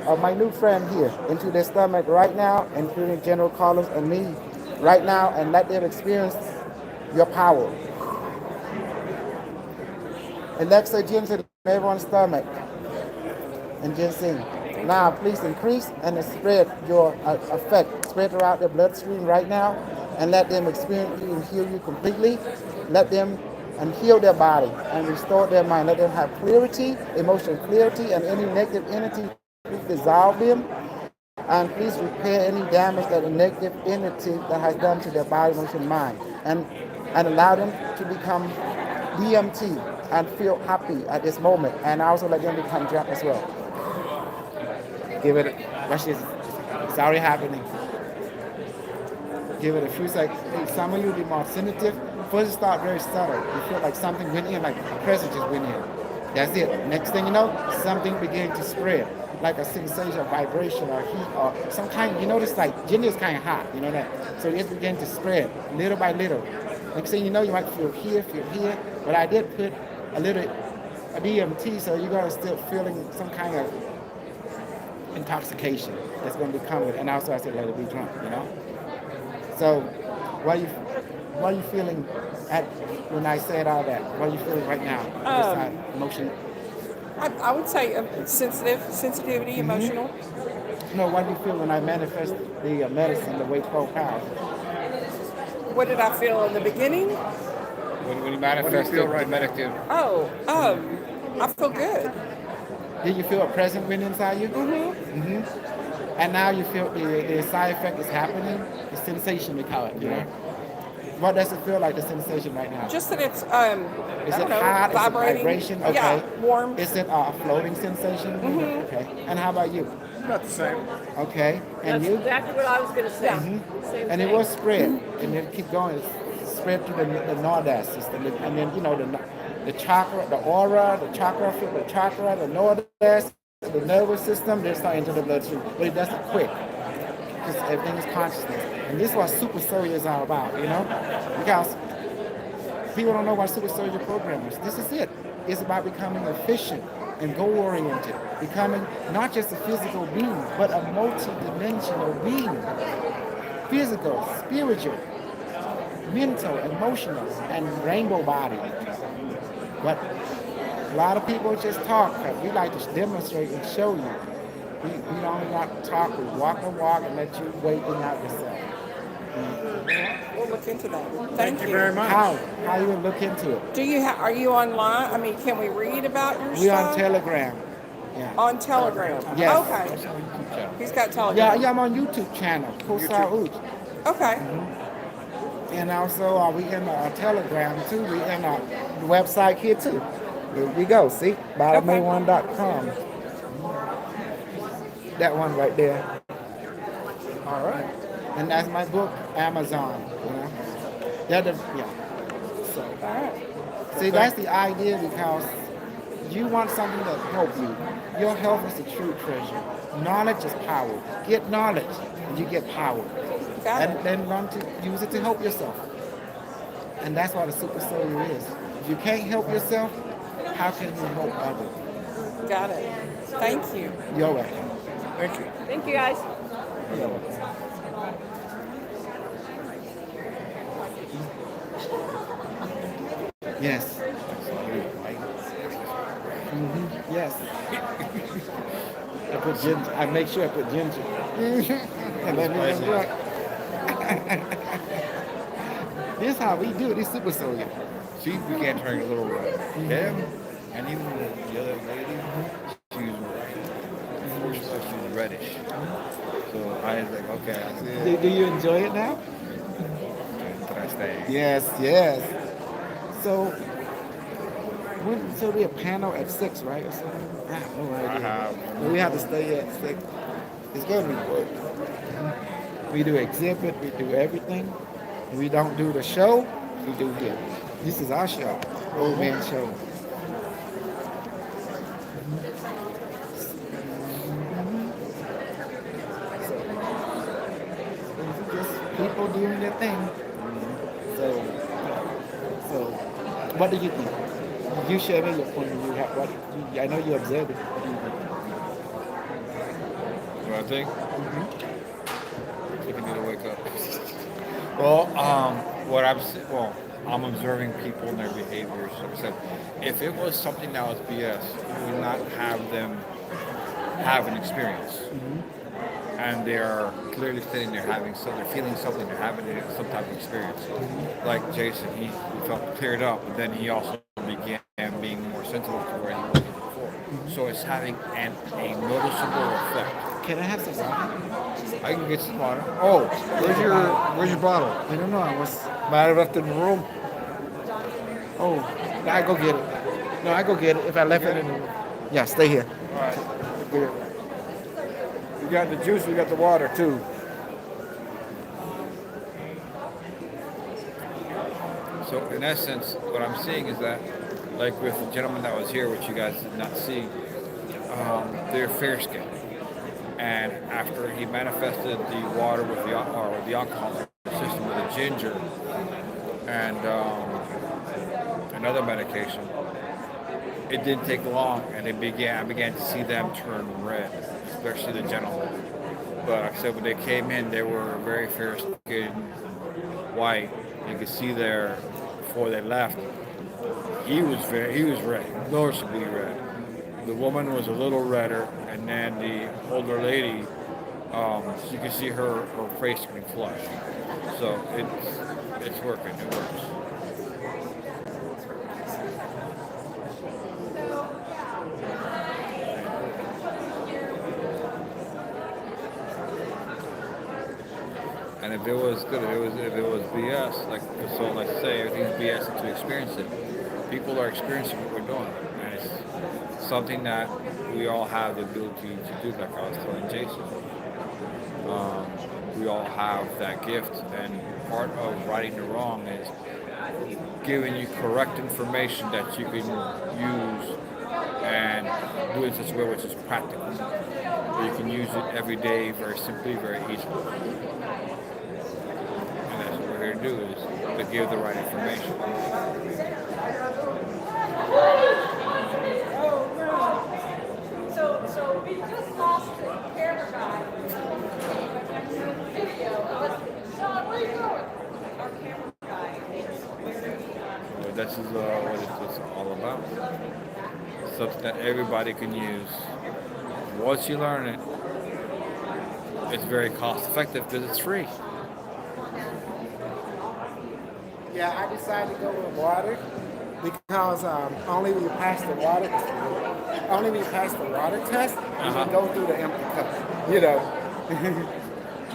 of my new friend here, into their stomach right now, including General Carlos and me right now, and let them experience your power. Alexa ginseng in everyone's stomach and ginseng. Now please increase and spread your effect. Spread throughout their bloodstream right now and let them experience you and heal you completely. Let them and heal their body and restore their mind. Let them have clarity, emotional clarity, and any negative entity, please dissolve them. And please repair any damage that a negative entity that has done to their body, emotion, mind. And allow them to become DMT and feel happy at this moment. And also let them become drunk as well. Give it, watch this, it's already happening. Give it a few seconds. Some of you will be more sensitive. First, start very subtle. You feel like something went in, like a presence just went in. That's it. Next thing you know, something began to spread, like a sensation of vibration or heat or some kind. You notice like ginger is kind of hot, you know that. So it began to spread little by little. Next thing you know, you might feel here. But I did put a DMT, so you're gonna still feeling some kind of intoxication that's gonna be coming. And also I said let it be drunk, you know. So what are you feeling at when I said all that? What are you feeling right now? Emotion? I would say sensitivity, emotional. No, what do you feel when I manifest the medicine, the weight 12 pounds? What did I feel in the beginning? When you manifest the meditative. I feel good. Did you feel a present wind inside you? And now you feel the side effect is happening, the sensation we call it, you know? What does it feel like, the sensation right now? Just that it's Is I it don't know, hot? Is it vibrating. vibration? Okay. Yeah, warm. Is it a floating sensation? Okay. And how about you? About the same. Okay. And That's you? exactly what I was going to say. Yeah. Same And it thing. will spread, and then keep going. It's spread through the nordus system, and then the chakra, the aura, the chakra, the nordus, the nervous system. They're starting into the bloodstream, but it does it quick because everything is consciousness, and this is what super soldier is all about, because people don't know what super soldier program is. This is it. It's about becoming efficient and goal-oriented, becoming not just a physical being, but a multi-dimensional being. Physical, spiritual, mental, emotional, and rainbow body. But a lot of people just talk. But we like to demonstrate and show you. We don't not talk. We walk the walk and let you waken out yourself. We'll look into that. Thank you. Very much. How you would look into it? Do you are you online? I mean, can we read about your We stuff? on Telegram. Yeah. On Telegram. Yes. Okay. He's got Telegram. Yeah, I'm on YouTube channel, Kosar Uj. Okay. And also we in Telegram too. We in the website here too. Here we go. See, biomed1.com. That one right there. All right. And that's my book, Amazon. Yeah. So, see, that's the idea, because you want something that helps you. Your health is the true treasure. Knowledge is power. Get knowledge, and you get power. Got it. And then learn to use it to help yourself. And that's what a super soldier is. If you can't help yourself, how can you help others? Got it. Thank you. You're welcome. Thank you. Thank you, guys. You're welcome. Yes. Yes. I put ginger. I make sure I put ginger. And let me look. This is how we do it. This super soldier. She began turning a little red. Him, and even the other lady, she was reddish. So I was like, okay, I see it. Do you enjoy it now? But I stay. Yes. So, so we a panel at 6, right? Or something? I have no idea. We have to stay at 6. It's gonna be good. We do exhibit, we do everything. We don't do the show, we do this. This is our show, Old Man Show. So, just people doing their thing. So, what do you think? You share me your point of view. I know you observe it. What do you think? What I think? I think I need to wake up. Well, I'm observing people and their behaviors. Like I said, if it was something that was BS, we would not have them have an experience. And they're clearly sitting there they're feeling something, they're having some type of experience. Like Jason, he felt cleared up, but then he also began being more sensitive to where he was before. So it's having a noticeable effect. Can I have some water? I can get some water. Oh, where's your bottle? I don't know. I was. Might have left it in the room. Oh, I go get it. No, I go get it. If I left it in the room. Yeah, stay here. All right. Get it. We got the juice, we got the water too. So in essence, what I'm seeing is that, like with the gentleman that was here, which you guys did not see, they're fair skinned. And after he manifested the water with the alcohol system with the ginger and another medication, it didn't take long, and I began to see them turn red, especially the gentleman. But like I said, when they came in, they were very fair-skinned, white. You could see there before they left, he was red, noticeably red. The woman was a little redder, and then the older lady, you could see her face getting flushed. So it's working. It works. And if it was good, if it was BS, like so, let's say everything's BS until you experience it. People are experiencing what we're doing, and it's something that we all have the ability to do. Like I was telling Jason, we all have that gift, and part of righting the wrong is giving you correct information that you can use and do it in such a way which is practical. Where you can use it every day very simply, very easily. And that's what we're here to do is to give the right information. So we just lost the camera guy. Video. Sean, where are you going? Our camera guy. So this is what it's all about. Something that everybody can use. Once you learn it, it's very cost effective because it's free. Yeah, I decided to go with water because only when you pass the water, test, you can go through the empty cup. You know,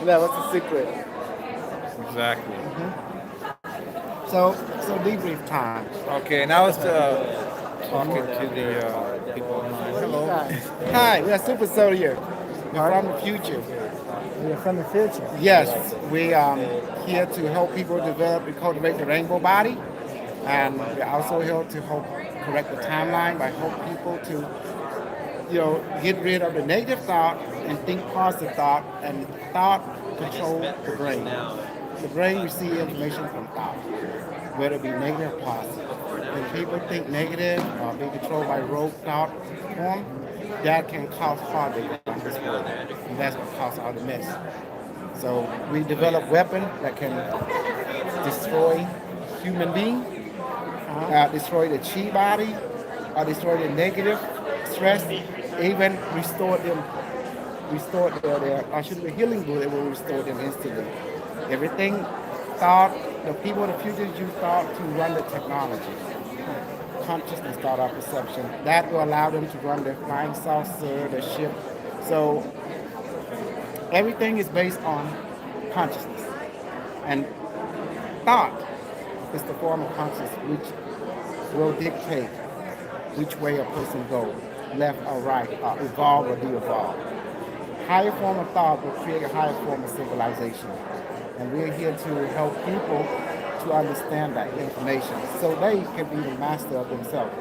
that was the secret. Exactly. So debrief time. Okay, now it's talking to the people online. Hello. Hi, we are Super Soul here. We're from the future. We're from the future. Yes, we here to help people develop and cultivate the rainbow body, and we're also here to help correct the timeline by help people to, get rid of the negative thought and think positive thought, and thought control the brain. The brain receives information from thought, whether it be negative or positive. When people think negative or be controlled by rogue thought form, that can cause heartache in this world, and that's what causes all the mess. So we develop weapons that can destroy human being, destroy the chi body, or destroy the negative stress, even restore their I should be healing good, it will restore them instantly. Everything thought, the people of the future use thought to run the technology. Consciousness thought or perception. That will allow them to run their flying saucer, their ship. So everything is based on consciousness. And thought is the form of consciousness which will dictate which way a person goes, left or right, or evolve or de-evolve. Higher form of thought will create a higher form of civilization. And we're here to help people to understand that information so they can be the master of themselves.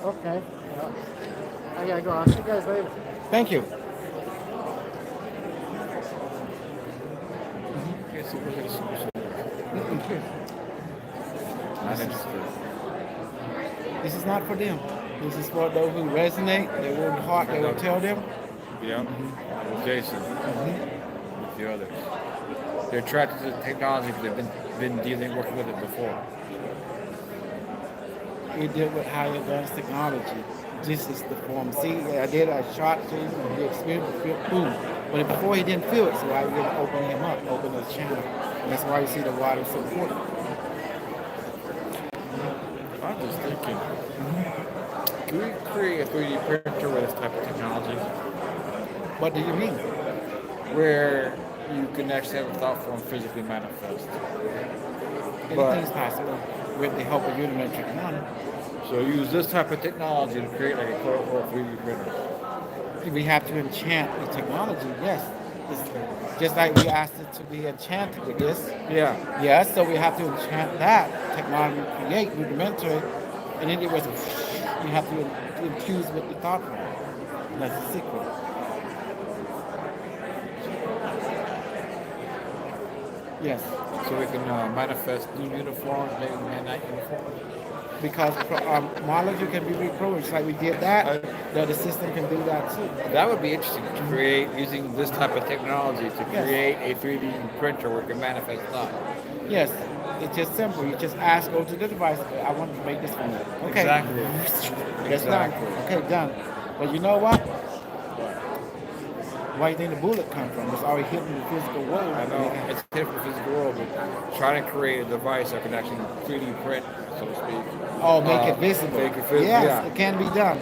Okay. Well, I gotta go. I'll see you guys later. Thank you. This is not for them. This is for those who resonate, they will heart, they will tell them. Yeah, with Jason, with the others. They're attracted to the technology because they've been dealing, working with it before. We deal with high advanced technology. This is the form. See, I did a shot to the experience, boom. But before he didn't feel it, so I really opened him up, opened his channel. And that's why you see the water so important. I'm just thinking, can we create a 3D printer with this type of technology? What do you mean? Where you can actually have a thought form physically manifest. Anything's possible with the help of rudimentary technology. So use this type of technology to create like a quote-unquote 3D printer. We have to enchant the technology, yes. It's just like we asked it to be enchanted with this. Yeah. Yes, so we have to enchant that technology, create rudimentary, and then it was, you have to infuse with the thought form. That's the secret. Yes. So we can manifest new uniforms, maybe man-night uniforms. Because molecule can be reprogrammed, just like we did that, the system can do that too. That would be interesting to create using this type of technology to create a 3D printer where it can manifest thought. Yes, it's just simple. You just ask, go to the device, I want to make this for you. Okay. Exactly. That's done. Okay, done. But you know what? Where do you think the bullet come from? It's already hidden in the physical world. I know, it's hidden in the physical world, but trying to create a device that can actually 3D print, so to speak. Oh, make it visible. Make it visible, yes, yeah. It can be done.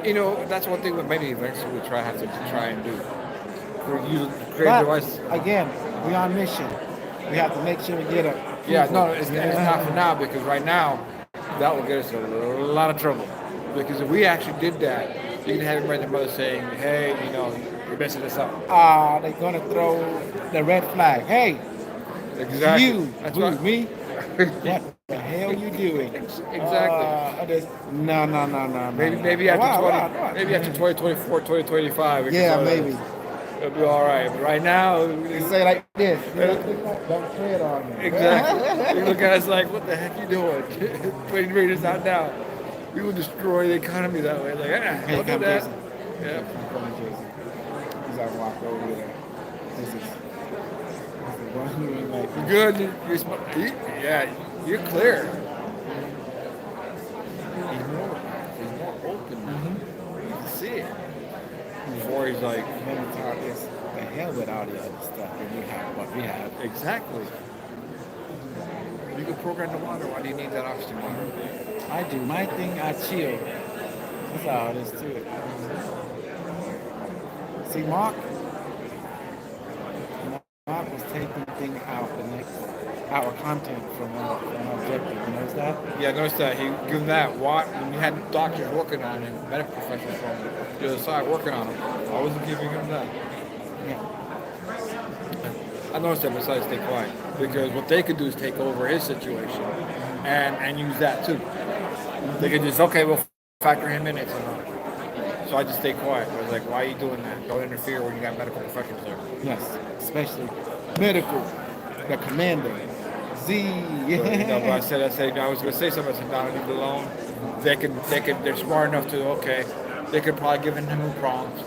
You know, that's one thing that maybe eventually we'll try and do. for use create a But device. again, we're on mission. We have to make sure we get a. Yeah, no, it's not for now because right now that will get us in a lot of trouble. Because if we actually did that, you can have everybody and mother saying, "Hey, you're messing this up." They're gonna throw the red flag. Hey, Exactly. you, That's who, right. me? What the hell you doing? Exactly. No. Maybe no. after 20, Why? maybe after 2024, 2025, we can Yeah, sort of- maybe. it'll be all right. But right now, You say like this. Don't tread on me. exactly. You look at us like, what the heck you doing? Wait to bring this out now. We will destroy the economy that way. Like, Hey, don't do come, that. Jason. Yeah. Come, Jason. He's out walk over there. This is one you like. You're good. Yeah, you're clear. He's more open now. You can see it. Before he's like, Many talk is the hell with all the other stuff, and we have what we have. exactly. You can program the water. Why do you need that oxygen water? I do my thing. I chill. That's all there is to it. See, Mark was taking things out the next our content from our objective. You notice that? Yeah, notice that he give that what when you had doctors working on him, medical professionals from the other side working on him. I wasn't giving him that. Yeah. I noticed that besides stay quiet because what they could do is take over his situation and use that too. They could just we'll factor him in it somehow. So I just stay quiet. I was like, why are you doing that? Don't interfere when you got medical professionals there. Yes, especially medical, the commander, Z. But I said, I was going to say something. I said, no, leave it alone. They're smart enough to, they could probably give him new prompts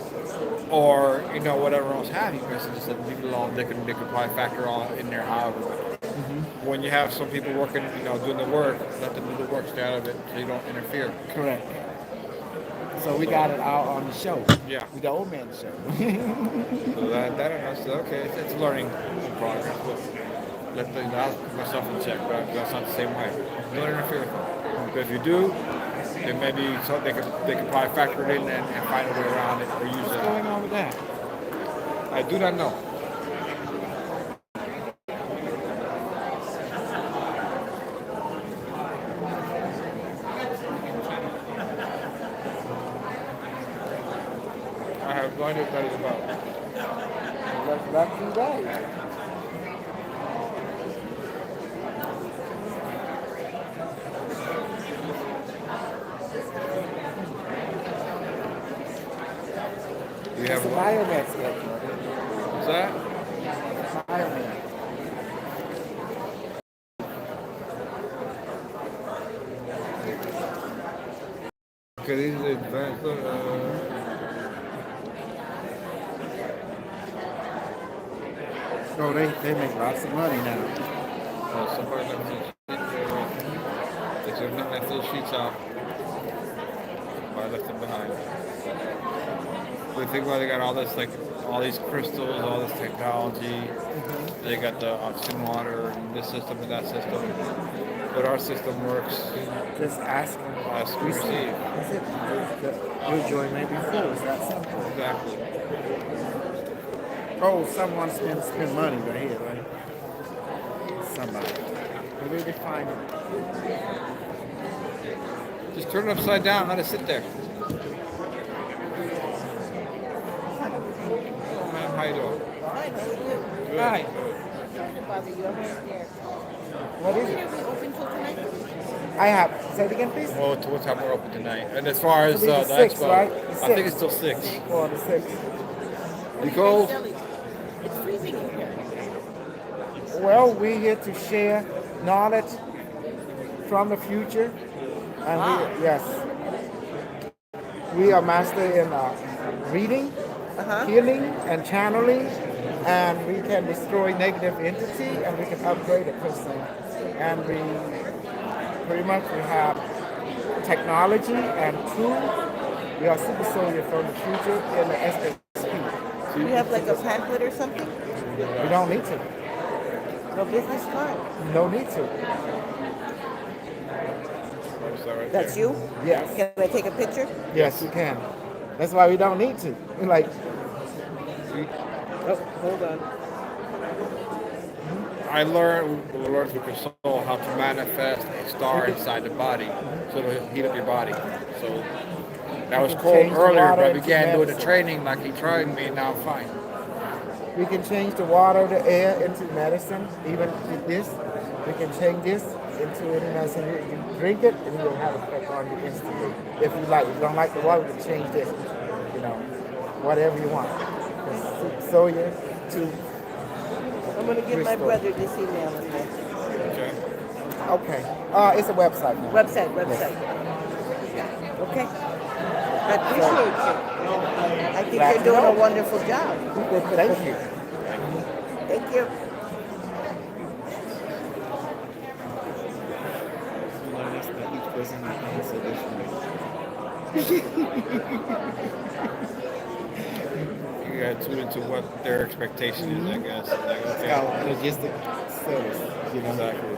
or, whatever else have you. I just said, leave it alone. They could probably factor all in there however. When you have some people working, doing the work, let them do the work, stay out of it so you don't interfere. Correct. So we got it out on the show. Yeah. With the old man show. So that I said, okay, it's learning progress. But I'll put myself in check, but that's not the same way. Don't interfere with them. But if you do, then maybe they could probably factor it in and find a way around it or use What's it. going on with that? I do not know. I have no idea what that is about. Let's do that. We have It's a biomed schedule. What's that? Biomed. Okay, these are the advanced. Oh, they make lots of money now. Somebody left those sheets. They said not left those sheets out. I left them behind. But you think about it, they got all this, all these crystals, all this technology. They got the oxygen water and this system and that system. But our system works. Just ask Ask and receive. That's it. Your joy may be full. It's that simple. Exactly. Oh, someone spend money right here, right? Somebody. Where did they find it? Just turn it upside down, let it sit there. Oh man, how you doing? Fine, how are you? Good. Hi. Sorry to bother you. I'm right there. What is Are it? we open till tonight? I have. Say it again, please. Well, to what time we're open tonight? And as far as It'll the be the 6th, expo, right? I think it's still 6. Or the 6th. You cold? It's freezing in here. Well, we're here to share knowledge from the future. And we are master in reading, healing, and channeling. And we can destroy negative entity, and we can upgrade a person. And we have technology and tools. We are super soldier from the future in the SSP. Do you have like a pamphlet or something? We don't need to. No business card. No need to. That's you? Yes. Can I take a picture? Yes, you can. That's why we don't need to. We're like, Oh, hold on. I learned with Lord with your soul how to manifest a star inside the body so it'll heat up your body. So that was can cold change the earlier, water but I into began doing the medicine. training like he tried me, and now I'm fine. We can change the water, the air into medicine. Even with this, we can change this into any medicine. You drink it, and it will have effect on you instantly. If you like, if you don't like the water, we can change this. You know, whatever you want. Soya to I'm gonna give my restore. brother this email address. Okay. Okay. It's a website now. Website. Okay. I appreciate you. I think Glad you're to doing a know. wonderful job. Thank you. Thank you. Notice that each person answer differently. You gotta tune into what their expectation is, I guess. Like, It's okay. called logistic service. You know. Exactly.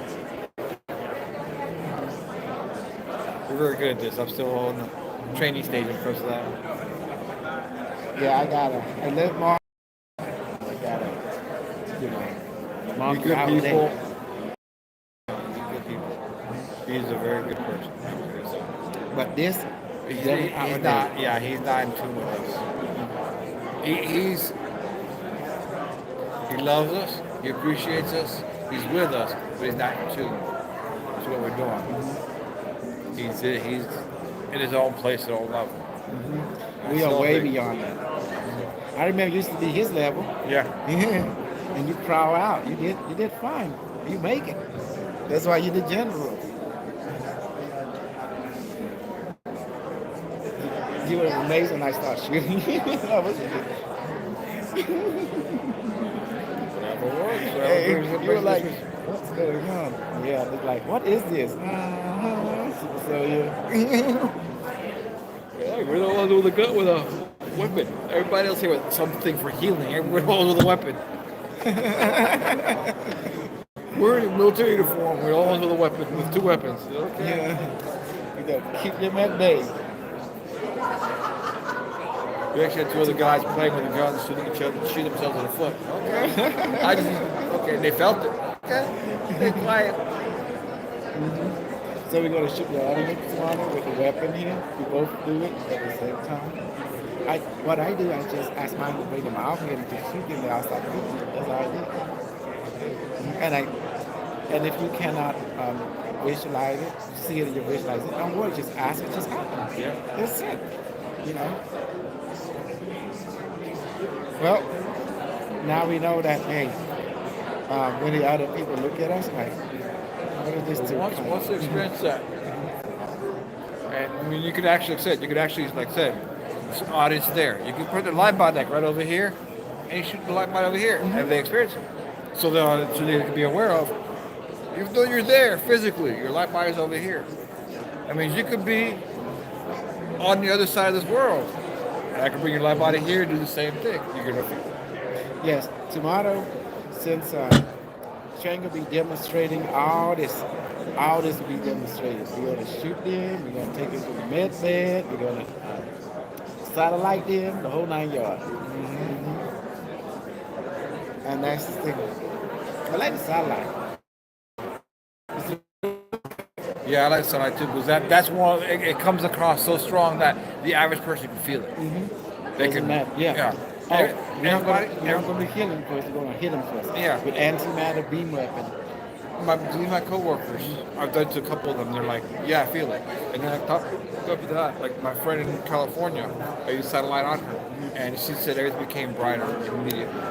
We're very good at this. I'm still on the training stage when it comes to that. Yeah, I gotta. I live more. I gotta. You know. Be good people. Be good people. He's a very good person. But this, He's not. Yeah, he's not in tune with us. He loves us. He appreciates us. He's with us, but he's not in tune to what we're doing. He's in his own place, his own level. we are way beyond that. I remember you used to be his level. Yeah. And you crawl out. You did fine. You make it. That's why you did general. You were amazed when I started shooting. I was Whatever works. Hey, Whatever you were like, brings what's going on? Yeah, it's like, what is this? So yeah. Hey, we're the ones with a gun with a weapon. Everybody else here with something for healing. We're the ones with a weapon. We're in military uniform. We're the ones with a weapon, with two weapons. Okay. Yeah. You gotta keep them at bay. We actually had two other guys playing with the guns, shooting each other, shoot themselves in the foot. Okay. Okay, they felt it. Okay. Stay quiet. So we're gonna shoot the other tomorrow with the weapon here. We both do it at the same time. What I do, I just ask mine to bring them out here and just shoot them there. I start shooting. That's all I do. And if you cannot visualize it, see it, you visualize it. Don't worry, just ask it. Just happens. Yeah. That's it. You know. Well, now we know that. Hey, when the other people look at us, like, what is this? Once you experience that, and I mean, you could actually like I said, there's an audience there. You can put the light body like right over here, and you shoot the light body over here, and they experience it. So they can be aware of, even though you're there physically, your light body is over here. That means you could be on the other side of this world, and I can bring your light body here and do the same thing. You're gonna feel. Yes, tomorrow, since Chang will be demonstrating all this will be demonstrated. We're gonna shoot them. We're gonna take them to the med bed. We're gonna satellite them, the whole 9 yards. And that's the thing. I like the satellite. Yeah, I like sunlight too, because that's one. It comes across so strong that the average person can feel it. They Doesn't can. matter. Yeah. Oh, Everybody. we're not going to kill him first. We're going to hit him first. Yeah. With antimatter beam weapon. My coworkers, I've done to a couple of them. They're like, "Yeah, I feel it." And then I thought, to that, like my friend in California, I used satellite on her, and she said everything became brighter immediately,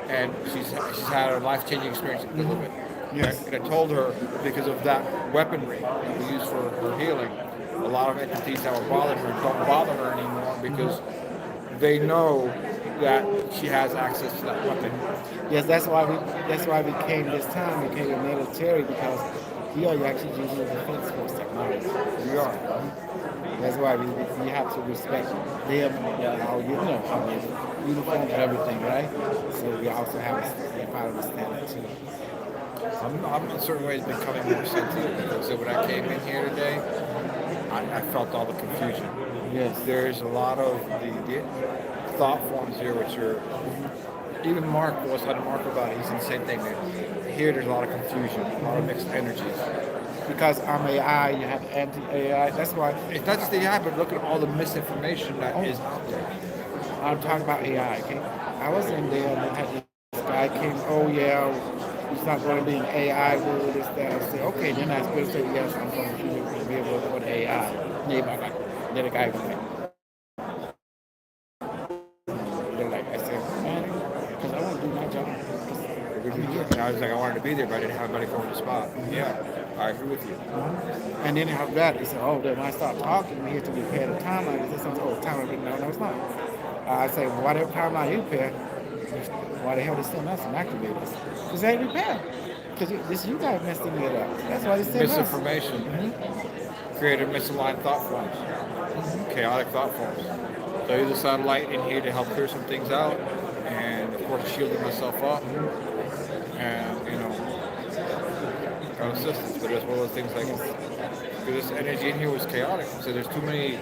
and she's had a life-changing experience because of it. Yes. And I told her because of that weaponry that we use for her healing, a lot of entities that were bothering her don't bother her anymore because they know that she has access to that weapon. Yes, that's why we came this time. We came to military because we are actually using the defense force technology. We are. That's why we have to respect them, our uniform and everything, right? So we also have to be part of the standard too. I'm in certain ways becoming more sensitive because when I came in here today, I felt all the confusion. Yes. There's a lot of the thought forms here which are even Mark, who was talking to Mark about it, he said the same thing. That here, there's a lot of confusion, a lot of mixed energies. Because I'm AI, you have anti-AI. That's why It's not just AI, but look at all the misinformation that is out there. I'm talking about AI. Okay, I was in there and they had this guy came. Oh yeah, it's not going to be an AI world. This that. I said okay. Then I still say yes. I'm going to be able to put AI. Yeah, but like, then the guy was like, they're like, I said, man, because I want to do my job. And I was like, I wanted to be there, but I didn't have anybody going to the spot. Yeah, I agree with you. And then after that, he said, oh, then when I start talking, we have to repair the timeline. He said, oh, timeline. No, it's not. I say, well, whatever timeline you repair, why the hell they still messing activators? Because they ain't repaired. Because this you guys messing it up. That's why they still mess. Misinformation, created misaligned thought forms, chaotic thought forms. So use a satellite in here to help clear some things out, and of course shielding myself up, and got assistance. But it's one of those things like this energy in here was chaotic. So there's too many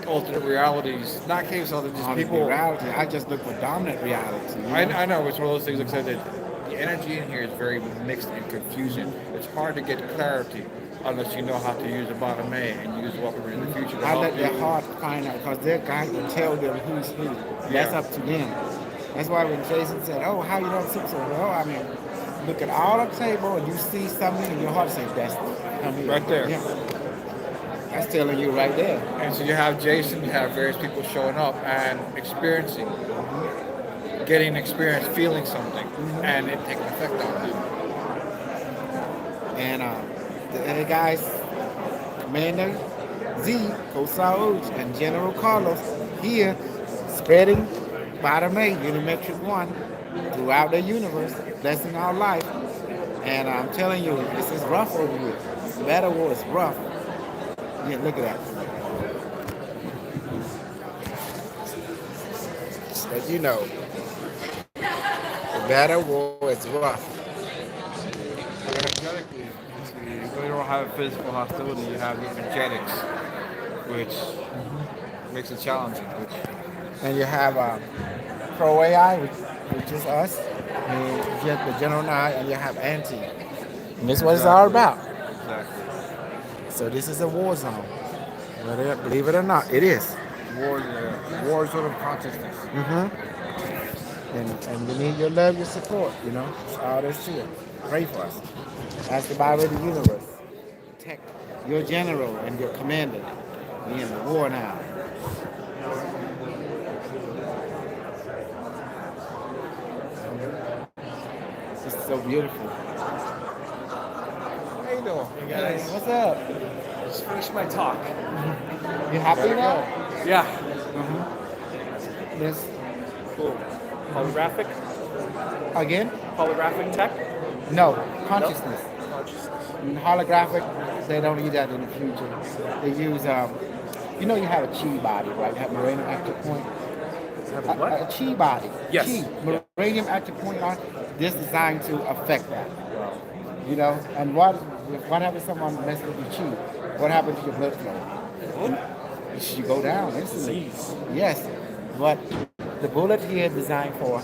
alternate realities, not case alternate, just Alternate people. reality. I just look for dominant reality. You know? I know it's one of those things. Like I said, that the energy in here is very mixed and confusing. It's hard to get clarity unless you know how to use the bottom A and use weaponry in the future to I help let you. their heart find out because their guy will tell them who's who. That's Yeah. up to them. That's why when Jason said, oh, how you don't super so well, I mean, look at all the table and you see something and your heart says, that's come here. Right there. Yeah. That's telling you right there. And so you have Jason, you have various people showing up and experiencing, getting experience, feeling something, and it taking effect on them. And the other guys, Commander Z, Kosaos, and General Carlos here spreading bottom A, Unimetric 1 throughout the universe, blessing our life. And I'm telling you, this is rough over here. Battle war is rough. Yeah, look at that. As you know, the battle war is rough. Energetically, you really don't have physical hostility, you have the energetics, which makes it challenging. And you have Pro AI, which is us, and you have the General I, and you have Anti. And this is what it's all about. Exactly. So this is a war zone. Whether, believe it or not, it is. War zone of consciousness. And we need your love, your support, you know. That's all there's to it. Pray for us. Ask the Bible of the universe. Protect your general and your commander. We in the war now. This is so beautiful. How you doing? Hey guys. What's up? Just finished my talk. You happy now? Yeah. This Cool. Holographic? again? Holographic tech? No, consciousness. Consciousness. In holographic, they don't use that in the future. They use, you know, you have a chi body, right? You have uranium active point. Have a what? A chi body. Yes. Chi. Uranium active point on this designed to affect that. You know, and what happens if someone messes with your chi? What happens to your blood flow? You go down instantly. Disease. Yes, but the bullet here is designed for.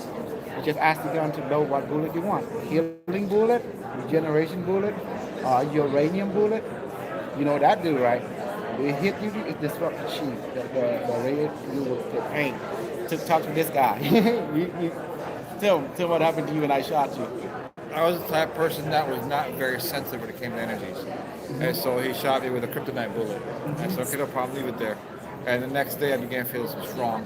You just ask the gun to know what bullet you want. Healing bullet, regeneration bullet, uranium bullet. You know what that do, right? It hit you, it disrupt the chi, the red you will get pain. To talk to this guy. Tell him what happened to you when I shot you. I was the type of person that was not very sensitive when it came to energies. And so he shot me with a kryptonite bullet. And so, okay, no problem, leave it there. And the next day I began feeling some strong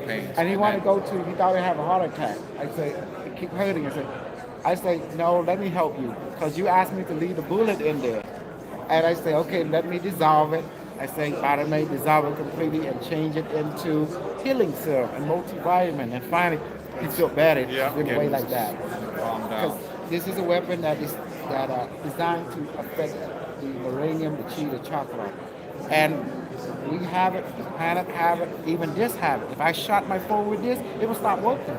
pains. And he wanted to go to, he thought he had a heart attack. I say, keep hurting. I say, no, let me help you. Because you asked me to leave the bullet in there. And I say, okay, let me dissolve it. I say, Biomed, dissolve it completely and change it into healing serum and multivitamin. And finally, he felt better. Yeah, Went away like that. Calm Because down. this is a weapon that is designed to affect the uranium, the chi, the chakra. And we have it, the planet have it, even this have it. If I shot my phone with this, it will stop working.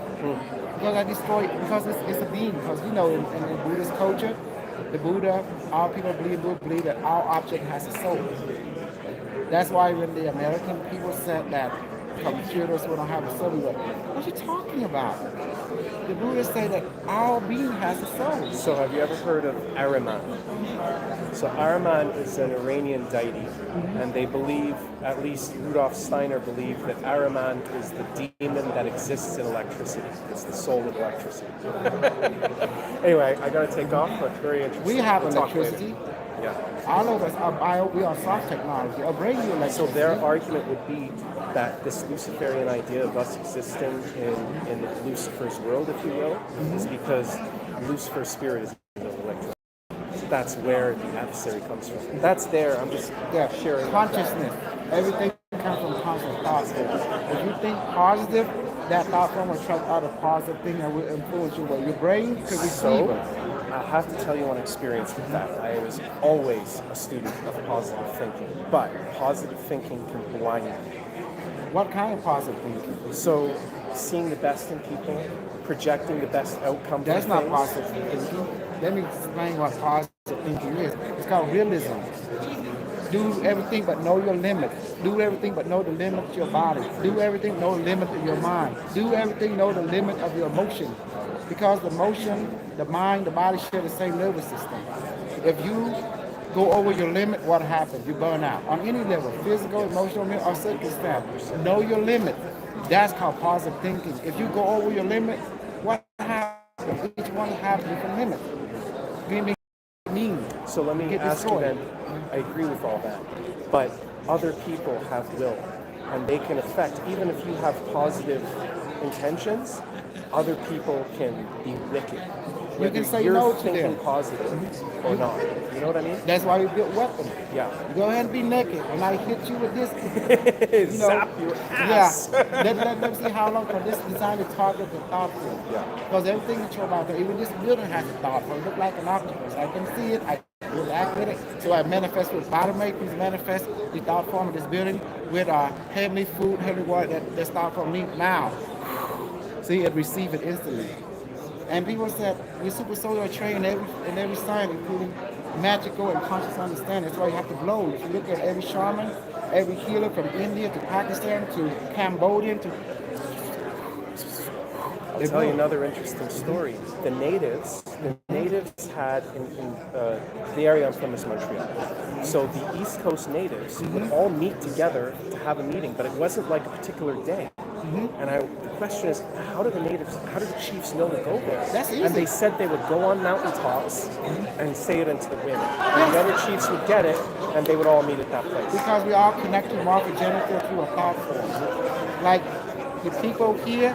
Because I destroy it, because it's a being. Because you know, in the Buddhist culture, the Buddha, all people believe that all object has a soul. That's why when the American people said that computers, we don't have a soul. What are you talking about? The Buddha say that our being has a soul. So have you ever heard of Ahriman? So Ahriman is an Iranian deity, and they believe, at least Rudolf Steiner believed, that Ahriman is the demon that exists in electricity. It's the soul of electricity. Anyway, I gotta take off, but very interesting. We have We'll talk later. electricity. Yeah. All of us are we are soft technology. Our brain electricity. So their argument would be that this Luciferian idea of us existing in Lucifer's world, if you will, is because Lucifer's spirit is in electricity. That's where the adversary comes from. That's there. I'm just sharing consciousness. Everything comes from conscious thought. If you think positive, that thought form will attract out a positive thing that will influence you. Your brain could receive it. I have to tell you one experience with that. I was always a student of positive thinking, but positive thinking can blind you. What kind of positive thinking? So, seeing the best in people, projecting the best outcome. That's from not things. positive thinking. Let me explain what positive thinking is. It's called realism. Do everything but know your limits. Do everything but know the limit of your body. Do everything, know the limit of your mind. Do everything, know the limit of your emotion. Because the emotion, the mind, the body share the same nervous system. If you go over your limit, what happens? You burn out. On any level, physical, emotional, or circumstance. Know your limit. That's called positive thinking. If you go over your limit, what happens? Each one has different limits. So let me ask you then, I agree with all that, but other people have will, and they can affect, even if you have positive intentions, other people can be wicked. You can say you're no to thinking them. positive or not. You know what I mean? That's why we built weapons. Yeah. You go ahead and be naked, and I hit you with this. Zap your ass. Yeah. Let them see how long. Because this is designed to target the thought form. Yeah. Because everything that you're about to, even this building has a thought form. It looks like an octopus. I can see it. I interact with it. So I manifest with Biomed. Please manifest the thought form of this building with heavenly food, heavenly water that this thought form needs now. See, it receive it instantly. And people said we're super solar trained in every science, including magical and conscious understanding. That's why you have to blow. If you look at every shaman, every healer from India to Pakistan to Cambodia to I'll tell you another interesting story. The natives had in the area I'm from is Montreal. So the East Coast natives would all meet together to have a meeting, but it wasn't like a particular day. And the question is, how do the chiefs know to go there? That's easy. And they said they would go on mountaintops and say it into the wind. And the other chiefs would get it, and they would all meet at that place. Because we all connected morphogenetically through a thought form. Like the people here,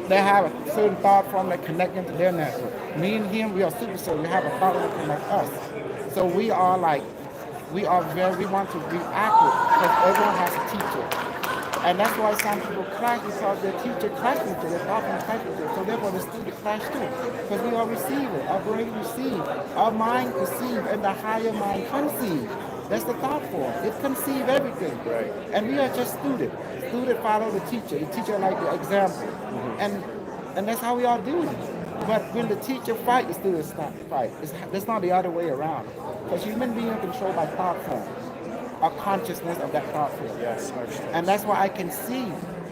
they have a certain thought form that connect into their network. Me and him, we are super soul. We have a thought that connect us. So we want to be accurate because everyone has a teacher. And that's why some people clash because their teacher clashed with it, their thought form clashed with it. So therefore the student clash too. Because we are receivers. Our brain receive. Our mind conceive and the higher mind conceive. That's the thought form. It conceives everything. Right. And we are just students. Students follow the teacher. The teacher like the example. And that's how we all do it. But when the teacher fight, the students stop to fight. That's not the other way around. Because human beings are controlled by thought form. Our consciousness of that thought form. Yes, and that's why I can see,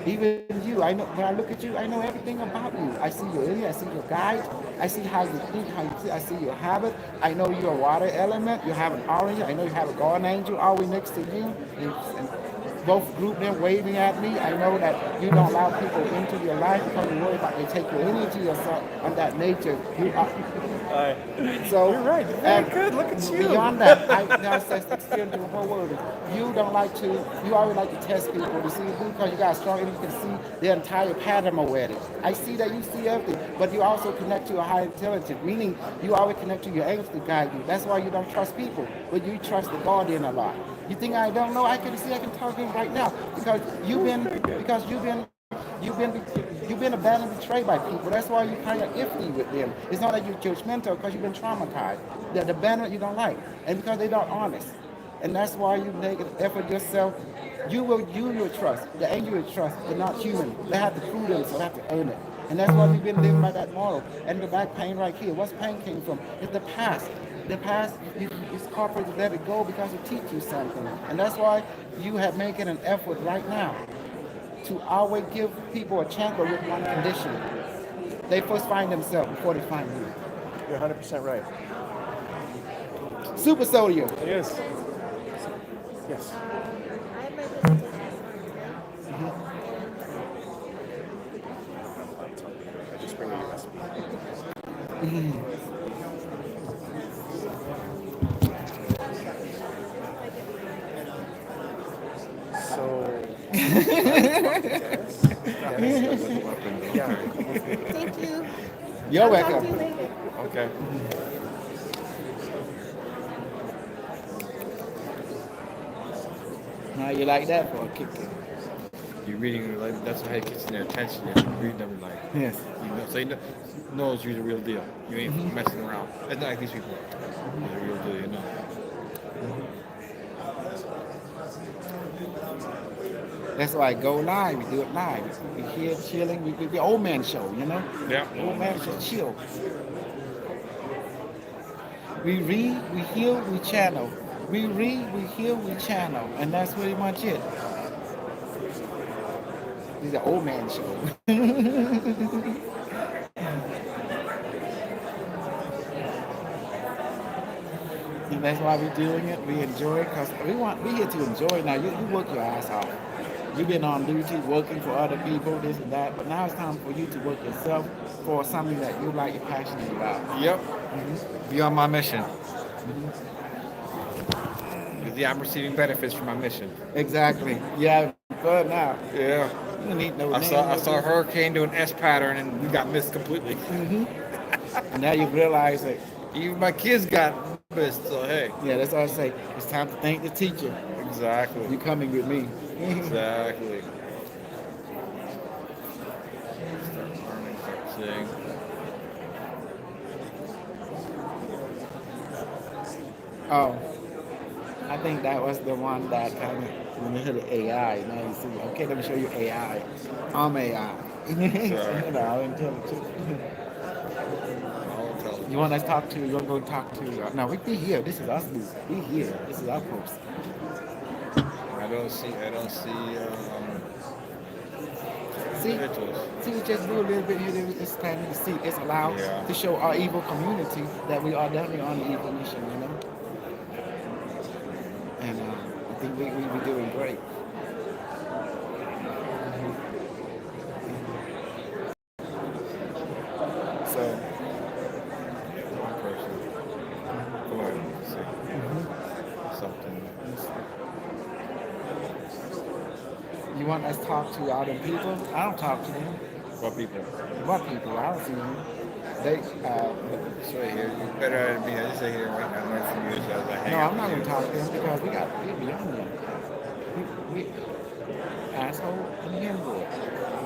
even you. I know when I look at you, I know everything about you. I see your area, I see your guide, I see how you think, how you see. I see your habit. I know you're a water element. You have an orange. I know you have a guardian angel always next to you. And both group them waving at me. I know that you don't allow people into your life because you worry about they take your energy or something on that nature. You are. So you're right. Very good. Look at you. Beyond that, I extend to the whole world. You don't like to. You always like to test people to see because you got strong energy. You can see the entire pattern already. I see that you see everything, but you also connect to a higher intelligence, meaning you always connect to your angels to guide you. That's why you don't trust people, but you trust the guardian a lot. You think I don't know? I can see. I can talk to him right now because you've been abandoned, betrayed by people. That's why you're kind of iffy with them. It's not that you're judgmental because you've been traumatized. The abandonment you don't like, and because they're not honest. And that's why you make an effort yourself. You will trust. The angel will trust. They're not human. They have to prove themselves. They have to earn it. And that's why we've been living by that model. And the back pain right here. What's pain came from? It's the past. The past, it's corporate to let it go because it teaches you something. And that's why you have making an effort right now to always give people a chance, but with one condition. They first find themselves before they find you. You're 100% right. Super Sodium. Yes. Yes. I have my business I just bring you a recipe. So. Yeah. Thank you. You're I'll talk welcome. to you later. Okay. How you like that for a kick? You're reading, like, that's how it gets their attention. You're reading them, like, Yes. you know, so you know, knows you're the real deal. You ain't messing around. It's not like these people. You're the real deal, you know. That's why I go live. We do it live. We here chilling. We the old man show, you know. Yeah. Old man show, chill. We read, we heal, we channel. We read, we heal, we channel, and that's pretty much it. This is the old man show. And that's why we're doing it. We enjoy it because we here to enjoy. Now you work your ass off. You've been on duty working for other people, this and that, but now it's time for you to work yourself for something that you like, you're passionate about. Yep. Be on my mission. Yeah, I'm receiving benefits from my mission. Exactly. Yeah, fun now. Yeah. You don't need no I name, saw no a hurricane do an S pattern and we got missed completely. And now you realize that, Even my kids got missed, so hey. yeah, that's all I say. It's time to thank the teacher. Exactly. You coming with me. Exactly. Start learning, start seeing. Oh, I think that was the one that kind of, when you hear the AI, now you see, okay, let me show you AI. I'm AI. You know, intelligent. All intelligent. You want us to talk to, you want to go talk to, no, we be here. This is us booth. We here. This is our post. I don't see See, individuals. see, we just do a little bit here. It's planting the seed. It's allowed Yeah. to show our evil community that we are definitely on the evil mission, you know? And I think we're doing great. So, One person. Go ahead and say something. you want us to talk to other people? I don't talk to them. What people? What people? I don't see them. They, It's right here. You better be I say here right now. Learn from you as I hang no, out I'm not with going to you. talk to them because we beyond them. We asshole and hemorrhoid.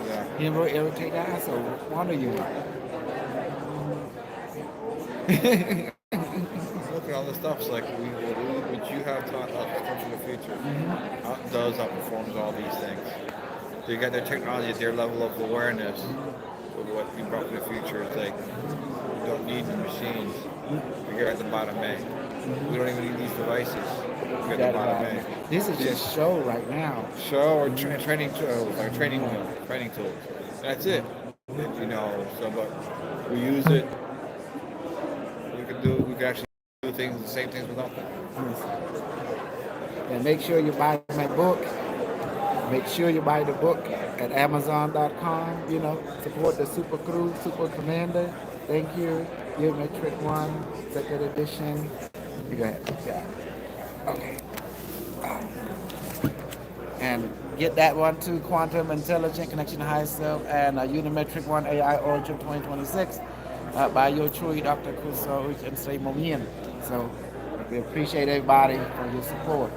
Yeah. Hemorrhoid irritate the asshole. One of you. Look at all the stuff. It's like what you have taught us comes from the future. Does outperforms all these things. They got their technology at their level of awareness of what you brought from the future. It's like you don't need the machines. You're at the bottom A. We don't even need these devices. You're at the bottom A. This is just show right now. Show or training tools, or training tools. That's it. You know. So, but we use it. We can actually do things, the same things without them. And make sure you buy my book. Make sure you buy the book at Amazon.com. You know, support the Super Crew, Super Commander. Thank you. Biometric One, second edition. You go ahead. Yeah. Okay. And get that one too, Quantum Intelligent Connection to Higher Self, and Unimetric One AI Origin 2026 by your Chui, Dr. Kuso, and Say Momian. So we appreciate everybody for your support.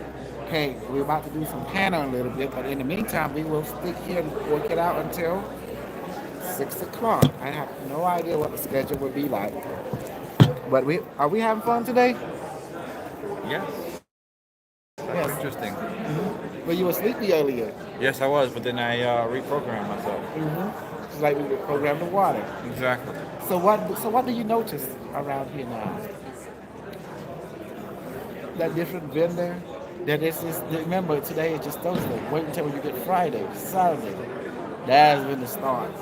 Okay, we're about to do some panel a little bit, but in the meantime, we will stick here and work it out until 6 o'clock. I have no idea what the schedule will be like. But are we having fun today? Yes. That's interesting. Well, you were sleepy earlier. Yes, I was, but then I reprogrammed myself. It's like we programmed the water. Exactly. So what do you notice around here now? That different vendor, That this is remember today is just Thursday. Wait until you get Friday, Saturday. That's when it starts.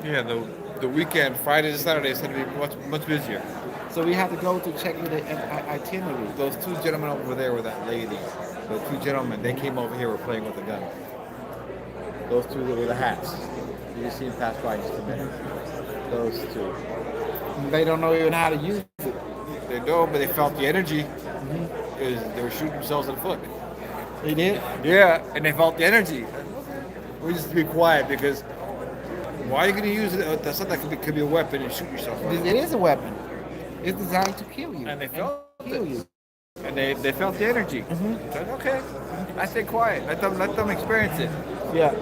Yeah, the weekend, Friday to Saturday, is going to be much busier. So we have to go to check with the itinerary. Those two gentlemen over there with that lady, the two gentlemen, they came over here, were playing with the gun. Those two with the hats. You just see them pass by just a minute. Those two. They don't know even how to use it. They don't, but they felt the energy. They were shooting themselves in the foot. They did? Yeah, and they felt the energy. We just be quiet because why are you going to use it? That's something that could be a weapon and shoot yourself. It is a weapon. It's designed to kill you. And they felt kill you. And they felt the energy. Like, okay, I stay quiet. Let them experience it. Yeah.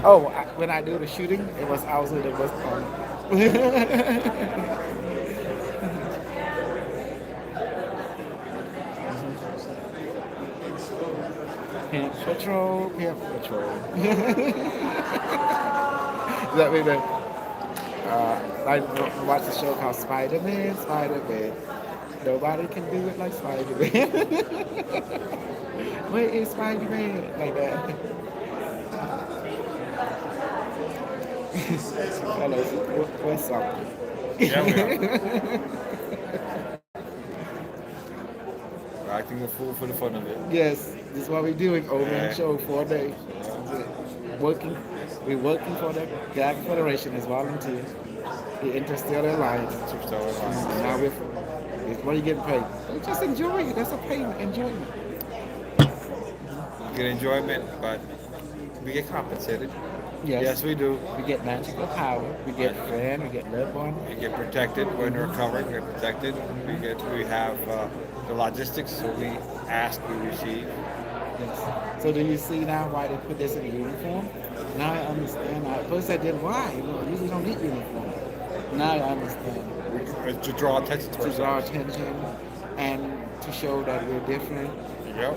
Oh, when I do the shooting, I was in the West Palm. Pimp Patrol, Pimp Patrol. That way, I watch a show called Spider-Man, Spider-Man. Nobody can do it like Spider-Man. Where is Spider-Man? Like that. Hello, what's something? Yeah, we are. We're acting a fool for the fun of it. Yes, this is what we're doing. Old man show 4 days. We're working for the Galactic Federation as volunteers. The Interstellar Alliance. Now what are you getting paid? Just enjoy it. That's a payment. Enjoyment. You get enjoyment, but we get compensated. Yes, we do. We get magical power. We get friend. We get loved one. We get protected when we're covered. We're protected. We have the logistics, so we ask, we receive. Yes. So do you see now why they put this in the uniform? Now I understand. At first I did why. You usually don't need uniform. Now I understand. To draw attention to draw attention and to show that we're different. Yep.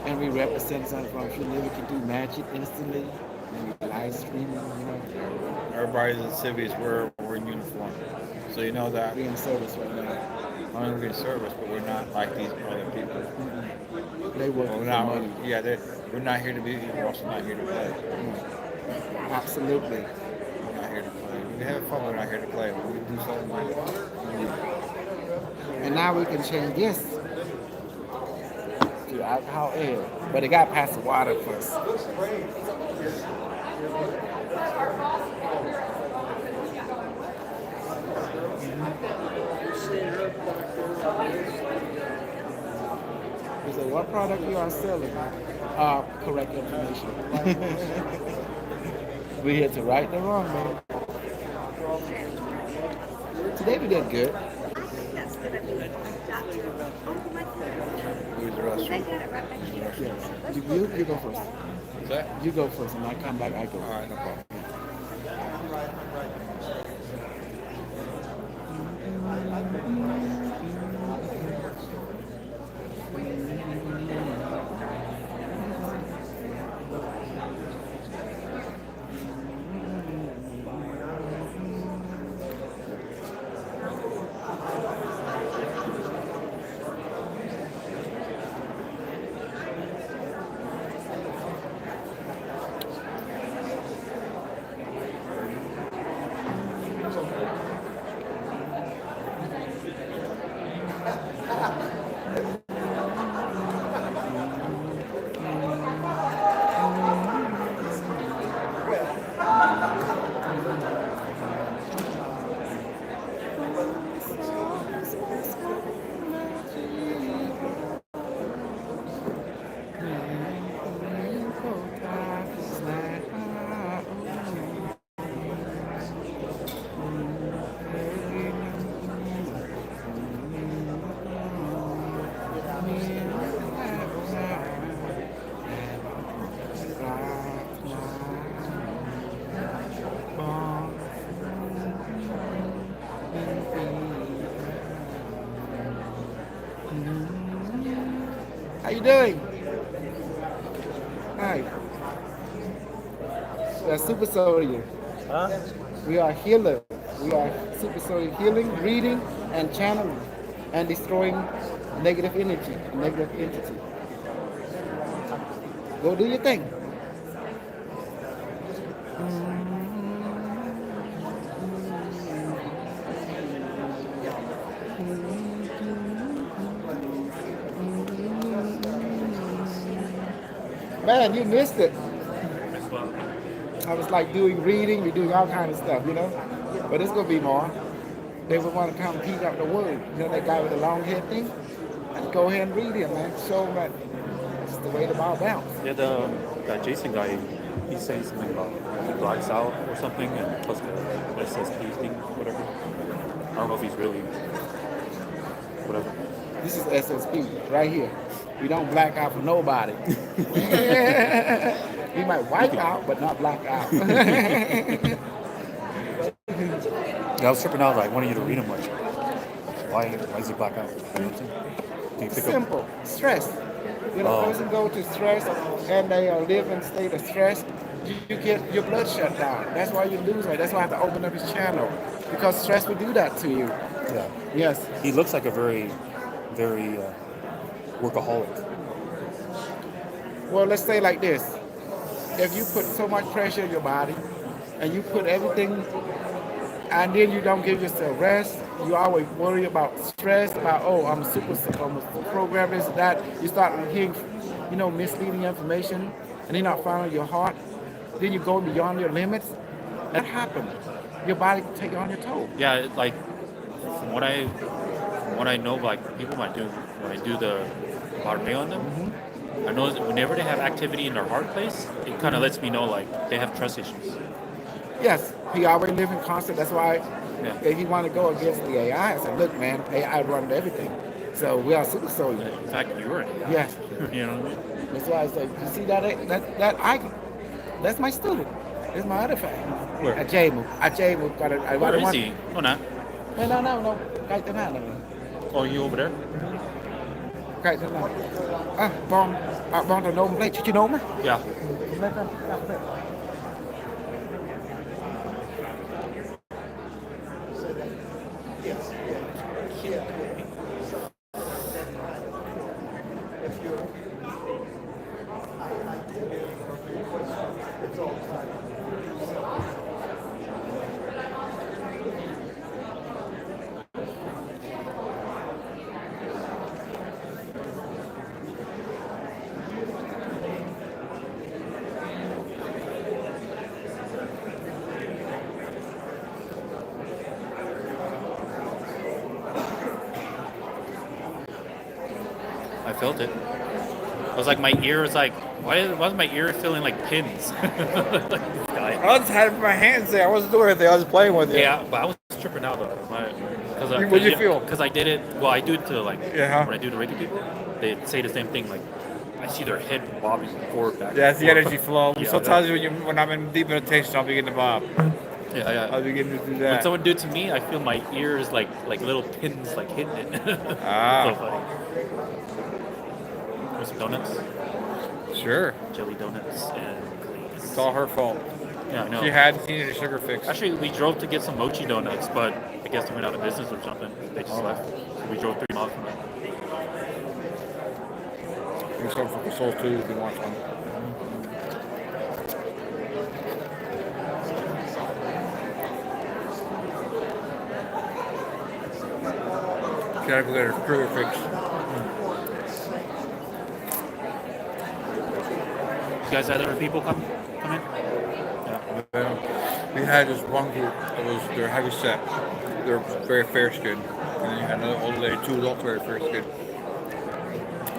And we represent something from Philly. We can do magic instantly. And we live streaming, Everybody in the cities, we're in uniform. So you know that. We're in service right now. Not only we're in service, but we're not like these other people. They work for money. Yeah, we're not here to be, we're also not here to play. Absolutely. We're not here to play. We can have fun, we're not here to play. We can do something like And now we can change this to alcohol air. But it got past the water first. So what product you are selling? Correct information. We're here to right the wrong, man. Today we did good. Who's the restroom? Yes. You go first. What's that? You go first, and I come back, I go. All right, no problem. How you doing? Hi. We are super soldier. Huh? We are healer. We are super soldier healing, reading, and channeling, and destroying negative energy, negative entity. Go do your thing. Man, you missed it. I was like doing reading, we're doing all kinds of stuff, you know. But it's gonna be more. They would want to come teach up the word. You know that guy with the long head thing? Let's go ahead and read him, man. Show him that it's the way to bow down. Yeah, the that Jason guy, he's saying something about he blacks out or something, and plus the SSP thing, whatever. I don't know if he's really whatever. This is SSP right here. We don't black out for nobody. We might wipe out, but not black out. Yeah, I was tripping out. Like, wanted you to read him. Like, why is he black out? Do you pick up? Simple. Stress. When a person goes to stress and they live in a state of stress, you get your blood shut down. That's why you lose weight. That's why I have to open up his channel. Because stress will do that to you. Yeah. Yes. He looks like a very workaholic. Well, let's say like this. If you put so much pressure in your body and you put everything and then you don't give yourself rest, you always worry about stress, about, oh, I'm a program this, that. You start hearing, misleading information and you're not following your heart. Then you go beyond your limits. That happens. Your body can take you on your toe. Yeah, like from what I know, like people might do when I do the RP on them. Mm-hmm. I know that whenever they have activity in their heart place, it kind of lets me know like they have trust issues. Yes, he already live in constant. That's why if he want to go against the AI, I said, look, man, AI runs everything. So we are super soldiers. In fact, you're an AI. Yes. You know what I mean? That's why I say, you see that icon? That's my student. It's my artifact. Where? At JMU. Where is he? Oh, no. No. Kahit na naman. Oh, you over there? Kahit na. Born to know me. Did you know me? Yeah. I felt it. I was like, my ear was like, why was my ear feeling like pins? I just had my hands there. I wasn't doing anything. I was playing with it. Yeah, but I was tripping out though. What did you feel? Because I did it. Well, I do it to like Yeah. when I do the Reiki people. They say the same thing. Like I see their head bobbing forward, back. Yeah, it's the energy flow. Yeah, Sometimes when I'm in deep meditation, I'll begin to bob. Yeah. I'll begin to do that. When someone do it to me, I feel my ears like little pins like hitting it. Ah. So funny. Want some donuts? Sure. Jelly donuts and glaze. It's all her fault. Yeah, I know. She needed a sugar fix. Actually, we drove to get some mochi donuts, but I guess they went out of business or something. They just left. So we drove 3 miles from it. There's some for the soul too if you want one. Gotta go get her sugar fix. You guys had other people come in? Yeah. We had this one group that was, they're heavy set. They're very fair skinned. And then you had another old lady, 2 adults very fair skinned.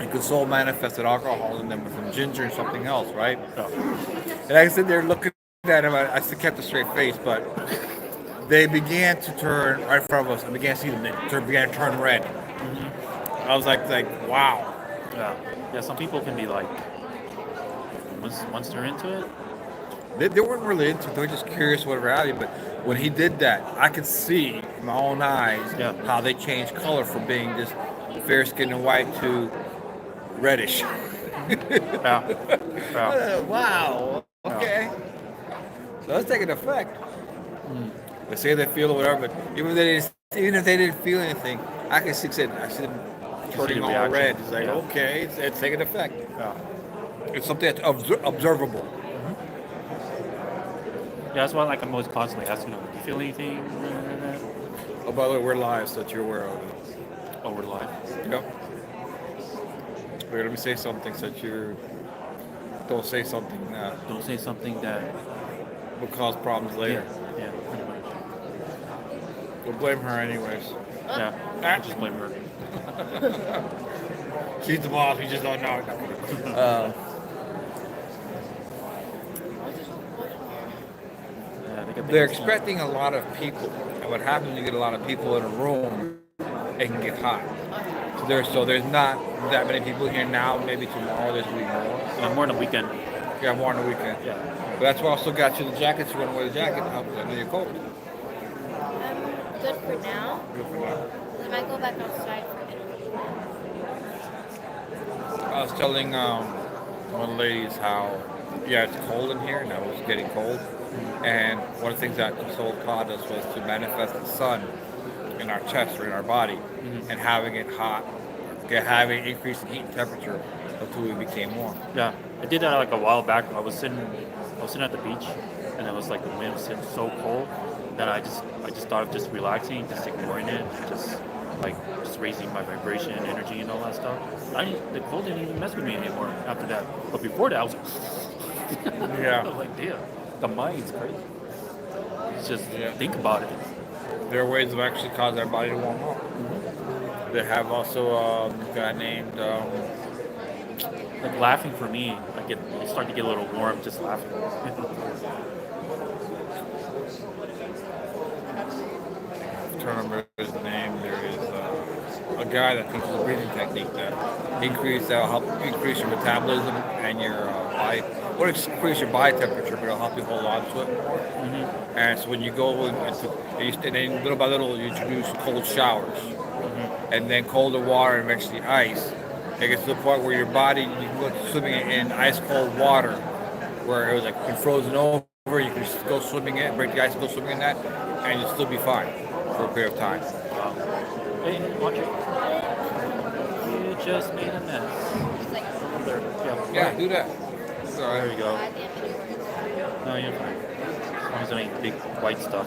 You could so manifested alcohol in them with some ginger and something else, right? And I sit there looking at them. I still kept a straight face, but they began to turn right in front of us. I began to see them. They began to turn red. Mm-hmm. I was like, wow. Yeah, some people can be like, once they're into it. They weren't really into it. They were just curious what reality. But when he did that, I could see in my own eyes how they changed color from being just fair skinned and white to reddish. Wow. Okay. So that's taking effect. They say they feel or whatever, but even if they didn't feel anything, I can see them turning all red. It's like, okay, it's taking effect. It's something that's observable. Yeah, that's why like I'm always constantly asking them, do you feel anything? Oh, by the way, we're live, so that you're aware of it. Oh, we're live. Yep. Wait, let me say something so that you don't say something that Don't say something that will cause problems later. Yeah, pretty much. We'll blame her anyways. Yeah, I just blame her. She's the boss, we just don't know it. Yeah, they They're expecting a lot of people. And what happens when you get a lot of people in a room, it can get hot. So there's not that many people here now. Maybe tomorrow there's going to be more. More on the weekend. Yeah, more on the weekend. Yeah. But that's why I also got you the jacket. So you want to wear the jacket. I know you're cold. I'm good for now. Good for now. I might go back outside for it. I was telling one of the ladies how, it's cold in here. Now it's getting cold. And one of the things that the soul taught us was to manifest the sun in our chest or in our body, and having it hot, having an increase in heat and temperature until we became warm. Yeah, I did that like a while back. I was sitting at the beach, and it was like the wind was hitting so cold that I just thought of just relaxing, just ignoring it, just raising my vibration, energy, and all that stuff. The cold didn't even mess with me anymore after that. But before that, I was Yeah. I was like, damn, the mind's crazy. It's just think about it. There are ways of actually causing our body to warm up. They have also a guy named like laughing for me, I start to get a little warm just laughing. I'm trying to remember his name. There is a guy that teaches a breathing technique that help increase your metabolism and your body. Well, increase your body temperature, but it'll help you hold on to it more. And so when you go into, and then little by little you introduce cold showers, and then colder water, and eventually ice. It gets to the point where your body, you can go swimming in ice cold water, where it was like been frozen over. You can just go swimming in, break the ice, and go swimming in that, and you'll still be fine for a period of time. Hey, watch it. You just made a mess. Yeah, do that. There you go. No, you're fine. As long as it ain't big white stuff.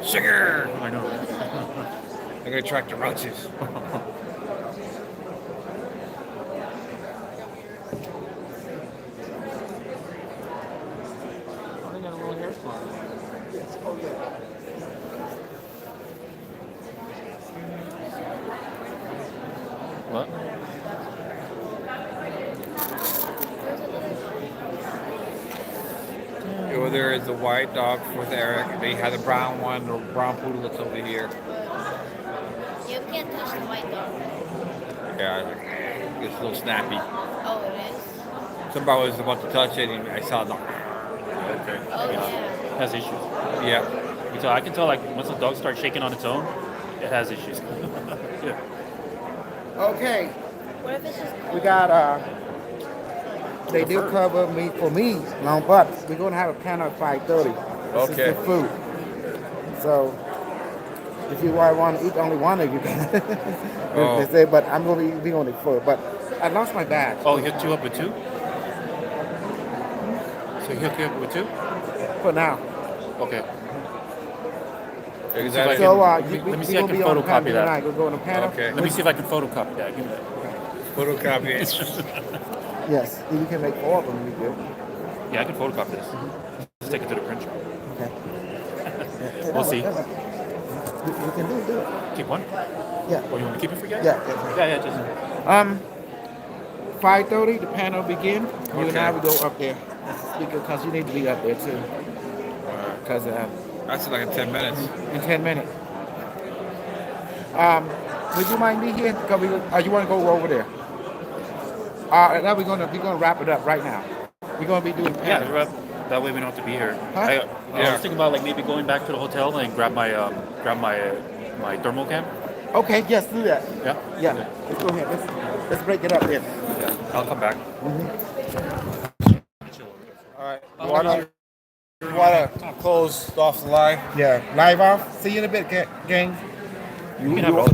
Sugar! I know. I'm gonna attract the roaches. They got a little hair salon. What? Over there is the white dog with Eric. They have the brown one, the brown poodle that's over here. You can't touch the white dog. Yeah, it's a little snappy. Oh, it is? Somebody was about to touch it, and I saw the. Okay. Oh, yeah. It has issues. Yeah. I can tell like once the dog starts shaking on its own, it has issues. Yeah. Okay, What if it's just we got they do cover me for me long, but we're gonna have a panel at 5:30. This Okay. is the food. So if you want to eat only one of you can. They say, but I'm gonna be eating only four. But I lost my bag. Oh, he hooked you up with two? So he hooked you up with two? For now. Okay. So let me see if I can photocopy that. We'll go on the panel. Okay. Let me see if I can photocopy that. Give me that. Photocopy it. Yes, you can make 4 of them. You do. Yeah, I can photocopy this. Just take it to the printer. Okay. We'll see. You can do it. Keep one? Yeah. Or you want to keep it for you guys? Yeah. Just. 5:30, the panel begin. You and I Okay. will go up there. Because you need to be up there too. Because That's like in 10 minutes. in 10 minutes. Would you mind being here? Because you want to go over there? Now we're gonna wrap it up right now. We're gonna be doing panel. Yeah, that way we don't have to be here. Huh? I was thinking about like maybe going back to the hotel and grab my my thermal cam. Okay, yes, do that. Yeah. Yeah. Let's go ahead. Let's break it up then. Yeah. I'll come back. All right. You wanna close off the live? Yeah. Live off. See you in a bit, gang. You can have it all.